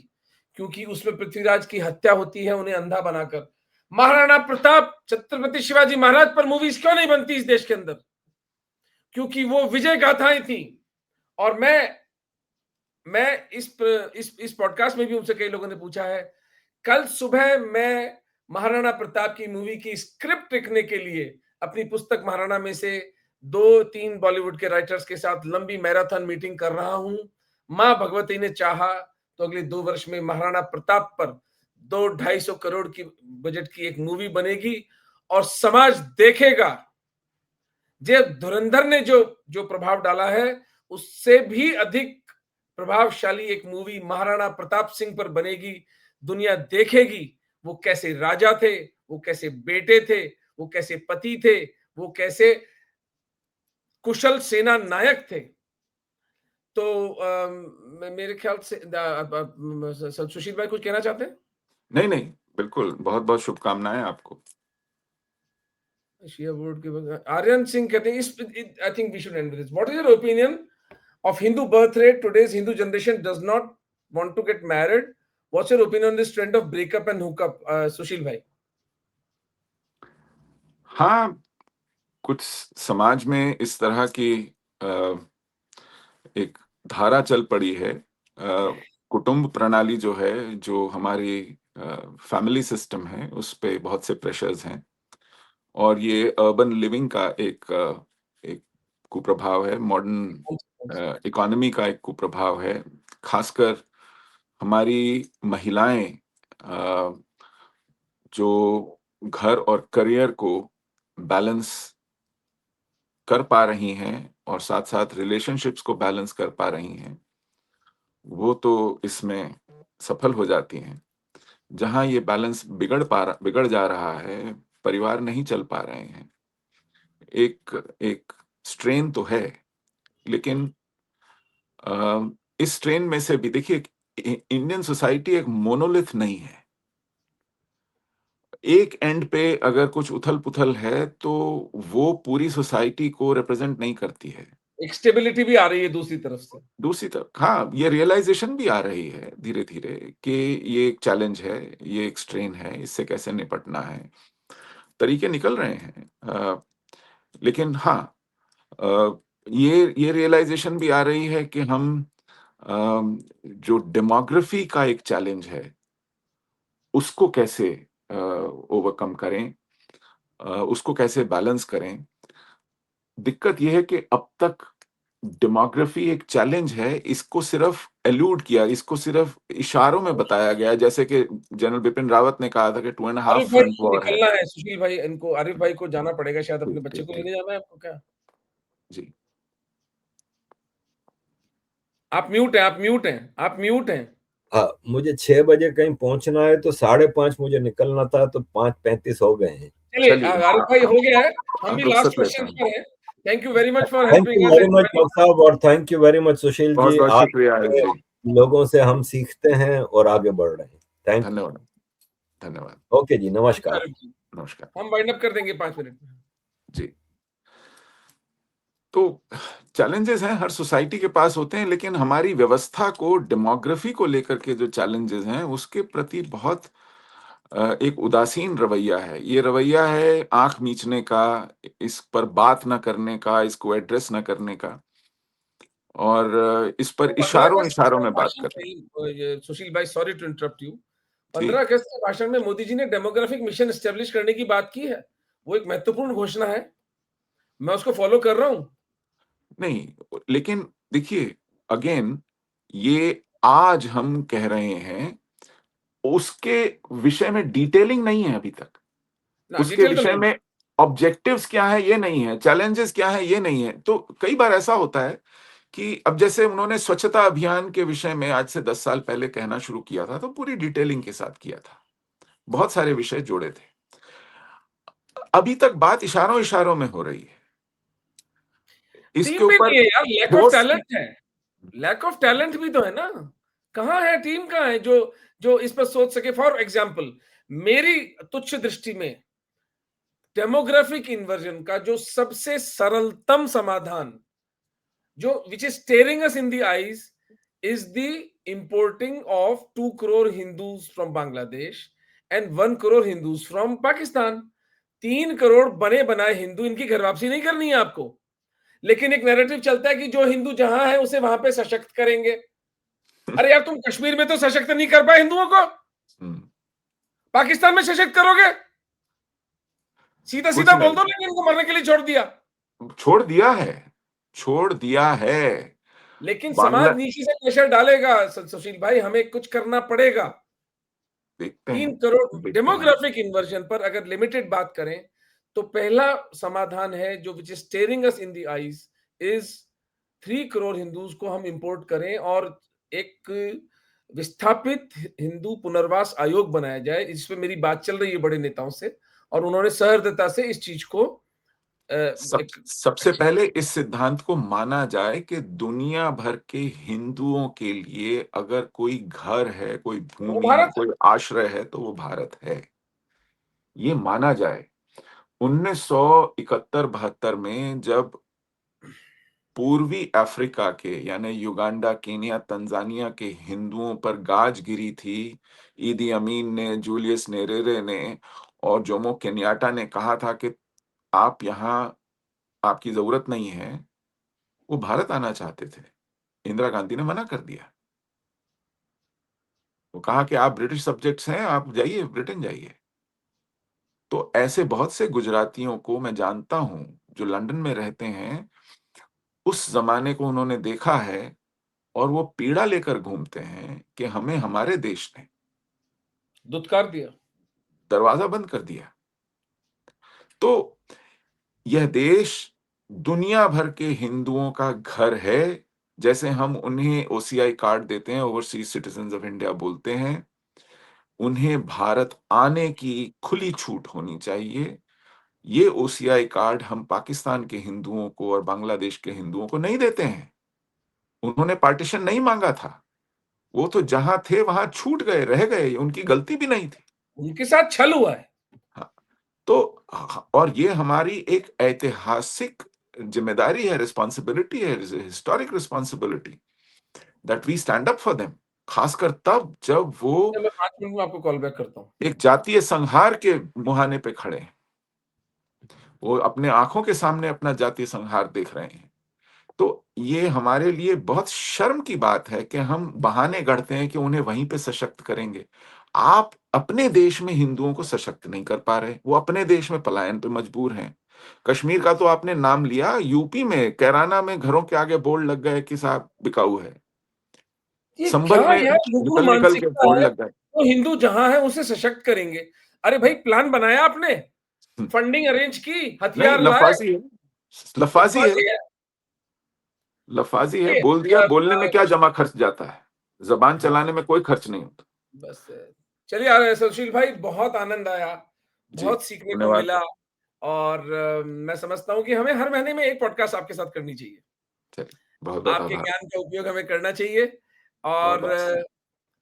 क्योंकि उसमें पृथ्वीराज की हत्या होती है उन्हें अंधा बनाकर. महाराणा प्रताप, छत्रपति शिवाजी महाराज पर मूवीज क्यों नहीं बनती इस देश के अंदर? क्योंकि वो विजय गाथाएं थी. और मैं इस पॉडकास्ट में भी उनसे कई लोगों ने पूछा है. कल सुबह मैं महाराणा प्रताप की मूवी की स्क्रिप्ट लिखने के लिए अपनी पुस्तक महाराणा में से 2-3 बॉलीवुड के राइटर्स के साथ लंबी मैराथन मीटिंग कर रहा हूं. मां भगवती ने चाहा तो अगले 2 वर्ष में महाराणा प्रताप पर 200-250 करोड़ की बजट की एक मूवी बनेगी और समाज देखेगा. जे धुरंधर ने जो प्रभाव डाला है उससे भी अधिक प्रभावशाली एक मूवी महाराणा प्रताप सिंह पर बनेगी. दुनिया देखेगी वो कैसे राजा थे, वो कैसे बेटे थे, वो कैसे पति थे, वो कैसे कुशल सेना नायक थे. तो मेरे ख्याल से सुशील भाई कुछ कहना चाहते हैं? नहीं, बिल्कुल. बहुत शुभकामनाएं आपको. आर्यन सिंह कहते हैं, I think we should end with this. What is your opinion of Hindu birth rate? Today's Hindu generation does not want to get married. What's your opinion on this trend of breakup and hookup, Sushil bhai? हाँ, कुछ समाज में इस तरह की एक धारा चल पड़ी है. कुटुंब प्रणाली जो है, जो हमारी फैमिली सिस्टम है, उस पे बहुत से प्रेशर्स हैं और ये अर्बन लिविंग का एक कुप्रभाव है. मॉडर्न इकोनॉमी का एक कुप्रभाव है. खासकर हमारी महिलाएं जो घर और करियर को बैलेंस कर पा रही हैं और साथ-साथ रिलेशनशिप्स को बैलेंस कर पा रही हैं, वो तो इसमें सफल हो जाती हैं. जहां ये बैलेंस बिगड़ जा रहा है, परिवार नहीं चल पा रहे हैं. एक स्ट्रेन तो है, लेकिन इस स्ट्रेन में से भी देखिए, इंडियन सोसाइटी एक मोनोलिथ नहीं है. एक एंड पे अगर कुछ उथल-पुथल है तो वो पूरी सोसाइटी को रिप्रेजेंट नहीं करती है. एक स्टेबिलिटी भी आ रही है दूसरी तरफ. हाँ, ये रियलाइजेशन भी आ रही है धीरे-धीरे कि ये एक चैलेंज है, ये एक स्ट्रेन है, इससे कैसे निपटना है. तरीके निकल रहे हैं. लेकिन हाँ, ये रियलाइजेशन भी आ रही है कि हम जो डेमोग्राफी का एक चैलेंज है, उसको कैसे ओवरकम करें, उसको कैसे बैलेंस करें. दिक्कत यह है कि अब तक डेमोग्राफी एक चैलेंज है, इसको सिर्फ एल्यूड किया, इसको सिर्फ इशारों में बताया गया. जैसे कि जनरल बिपिन रावत ने कहा था कि 2.5 फ्रंट वॉर है. निकलना है सुशील भाई, इनको आरिफ भाई को जाना पड़ेगा शायद, अपने बच्चे को लेने जाना है आपको क्या? जी, आप म्यूट हैं. हाँ, मुझे 6 बजे कहीं पहुंचना है तो 5:30 मुझे निकलना था, तो 5:35 हो गए हैं. चलिए आरिफ भाई हो गया है. हम भी लास्ट क्वेश्चन पर हैं. Thank you very much for helping us. Thank you very much doctor साहब, और thank you very much Sushil ji. बहुत शुक्रिया जी. लोगों से हम सीखते हैं और आगे बढ़ रहे हैं. धन्यवाद. ओके जी, नमस्कार. हम वाइंड अप कर देंगे 5 मिनट में. जी. तो चैलेंजेस हैं, हर सोसाइटी के पास होते हैं, लेकिन हमारी व्यवस्था को डेमोग्राफी को लेकर के जो चैलेंजेस हैं उसके प्रति बहुत एक उदासीन रवैया है. ये रवैया है आंख मीचने का, इस पर बात न करने का, इसको एड्रेस न करने का, और इस पर इशारों में बात करते. सुशील भाई, सॉरी टू इंटरप्ट यू. 15 अगस्त के भाषण में मोदी जी ने डेमोग्राफिक मिशन एस्टेब्लिश करने की बात की है. वो एक महत्वपूर्ण घोषणा है, मैं उसको फॉलो कर रहा हूं. नहीं, लेकिन देखिए, अगेन ये आज हम कह रहे हैं, उसके विषय में डिटेलिंग नहीं है अभी तक। उसके डिटेल तो विषय नहीं। में ऑब्जेक्टिव्स क्या है ये नहीं है, चैलेंजेस क्या है ये नहीं है। तो कई बार ऐसा होता है कि अब जैसे उन्होंने स्वच्छता अभियान के विषय में आज से 10 साल पहले कहना शुरू किया था, तो पूरी डिटेलिंग के साथ किया था, बहुत सारे विषय जोड़े थे। अभी तक बात इशारों इशारों में हो रही है, इसके टीम भी ऊपर नहीं है यार, लैक ऑफ ठोस टैलेंट है। लैक ऑफ टैलेंट भी तो है ना। कहाँ है टीम, कहाँ है जो जो इस पर सोच सके। फॉर एग्जाम्पल, मेरी तुच्छ दृष्टि में डेमोग्राफिक इन्वर्जन का जो सबसे सरलतम समाधान, जो which is steering us in the eyes, is the importing of 2 crore Hindus from Bangladesh and 1 crore Hindus from Pakistan. 3 crore बने बनाए हिंदू, इनकी घर वापसी नहीं करनी है आपको, लेकिन एक नैरेटिव चलता है कि जो हिंदू जहां है उसे वहां पे सशक्त करेंगे। अरे यार, तुम कश्मीर में तो सशक्त नहीं कर पाए हिंदुओं को, पाकिस्तान में सशक्त करोगे? सीधा कुछ सीधा बोल नहीं, दो, लेकिन इनको मरने के लिए छोड़ दिया। छोड़ दिया है, छोड़ दिया है। लेकिन बांग्ला समाज नीचे से प्रेशर डालेगा सुशील भाई, हमें कुछ करना पड़ेगा। देखते 3 हैं, करोड़ देखते हैं। डेमोग्राफिक इन्वर्जन पर अगर लिमिटेड बात करें, तो पहला समाधान है जो which is steering us in the eyes is 3 crore Hindus को हम इंपोर्ट करें और एक विस्थापित हिंदू पुनर्वास आयोग बनाया जाए। इस पे मेरी बात चल रही है बड़े नेताओं से, और उन्होंने सहृदयता से इस चीज को सबसे पहले इस सिद्धांत को माना जाए कि दुनिया भर के हिंदुओं के लिए अगर कोई घर है, कोई भूमि है, भारत कोई आश्रय है, तो वो भारत है, ये माना जाए। 1971-72 में जब पूर्वी अफ्रीका के यानी युगांडा, केनिया, तंजानिया के हिंदुओं पर गाज गिरी थी, ईदी अमीन ने, जूलियस नेरेरे ने और जोमो केन्याटा ने कहा था कि आप यहाँ, आपकी जरूरत नहीं है, वो भारत आना चाहते थे। इंदिरा गांधी ने मना कर दिया। वो कहा कि आप ब्रिटिश सब्जेक्ट्स हैं, आप जाइए, ब्रिटेन जाइए। तो ऐसे बहुत से गुजरातियों को मैं जानता हूं जो लंदन में रहते हैं, उस जमाने को उन्होंने देखा है और वो पीड़ा लेकर घूमते हैं कि हमें हमारे देश ने दुत्कार दिया। दरवाजा बंद कर दिया। तो यह देश दुनिया भर के हिंदुओं का घर है। जैसे हम उन्हें ओसीआई कार्ड देते हैं, ओवरसीज सिटीजन्स ऑफ इंडिया बोलते हैं, उन्हें भारत आने की खुली छूट होनी चाहिए। ये ओसीआई कार्ड हम पाकिस्तान के हिंदुओं को और बांग्लादेश के हिंदुओं को नहीं देते हैं। उन्होंने पार्टीशन नहीं मांगा था, वो तो जहां थे वहां छूट गए, रह गए, उनकी गलती भी नहीं थी। उनके साथ छल हुआ है। हाँ, तो और ये हमारी एक ऐतिहासिक जिम्मेदारी है, रिस्पॉन्सिबिलिटी है, historic responsibility that we stand up for them, खासकर तब जब वो मैं 5 मिनट में आपको कॉल बैक करता हूँ। एक जातीय संहार के मुहाने पे खड़े हैं, वो अपने आंखों के सामने अपना जातीय संहार देख रहे हैं। तो ये हमारे लिए बहुत शर्म की बात है कि हम बहाने गढ़ते हैं कि उन्हें वहीं पे सशक्त करेंगे। आप अपने देश में हिंदुओं को सशक्त नहीं कर पा रहे, वो अपने देश में पलायन पे मजबूर हैं। कश्मीर का तो आपने नाम लिया, यूपी में कैराना में घरों के आगे बोर्ड लग गए कि साहब बिकाऊ है। ये क्या संभल में यार लघु निकल निकल के मानसिकता बोर्ड है। लग गए। तो हिंदू जहां है उसे सशक्त करेंगे। अरे भाई, प्लान बनाया आपने, फंडिंग अरेंज की, नहीं, हथियार लाए। लफाजी है, लफाजी है, लफाजी है। लफाजी है। ये बोल दिया, बोलने में हथियार, क्या जमा खर्च जाता है, जबान हाँ, चलाने में कोई खर्च नहीं होता। बस। चलिए यार सुशील भाई, बहुत आनंद आया, जी, बहुत सीखने को धन्यवाद। मिला। और मैं समझता हूँ कि हमें हर महीने में एक पॉडकास्ट आपके साथ करनी चाहिए। चलिए, बहुत बहुत आपके आभार। ज्ञान का उपयोग हमें करना चाहिए। बहुत और बहुत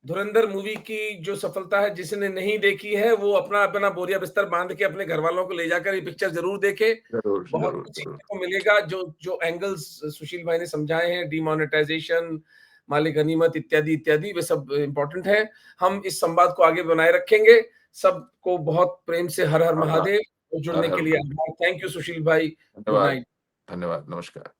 धुरंधर मूवी की जो सफलता है, जिसने नहीं देखी है वो अपना अपना बोरिया बिस्तर बांध के अपने घर वालों को ले जाकर ये पिक्चर जरूर देखे। जरूर बहुत जरूर कुछ जरूर। सीखने को मिलेगा। जो जो एंगल्स सुशील भाई ने समझाए हैं, डिमोनेटाइजेशन, माले गनीमत इत्यादि इत्यादि, वे सब इम्पोर्टेंट है। हम इस संवाद को आगे बनाए रखेंगे। सबको बहुत प्रेम से हर हर आभार। महादेव। जुड़ने हर के हर लिए आभार। थैंक यू सुशील भाई। गुड धन्यवाद। नाइट। धन्यवाद, नमस्कार।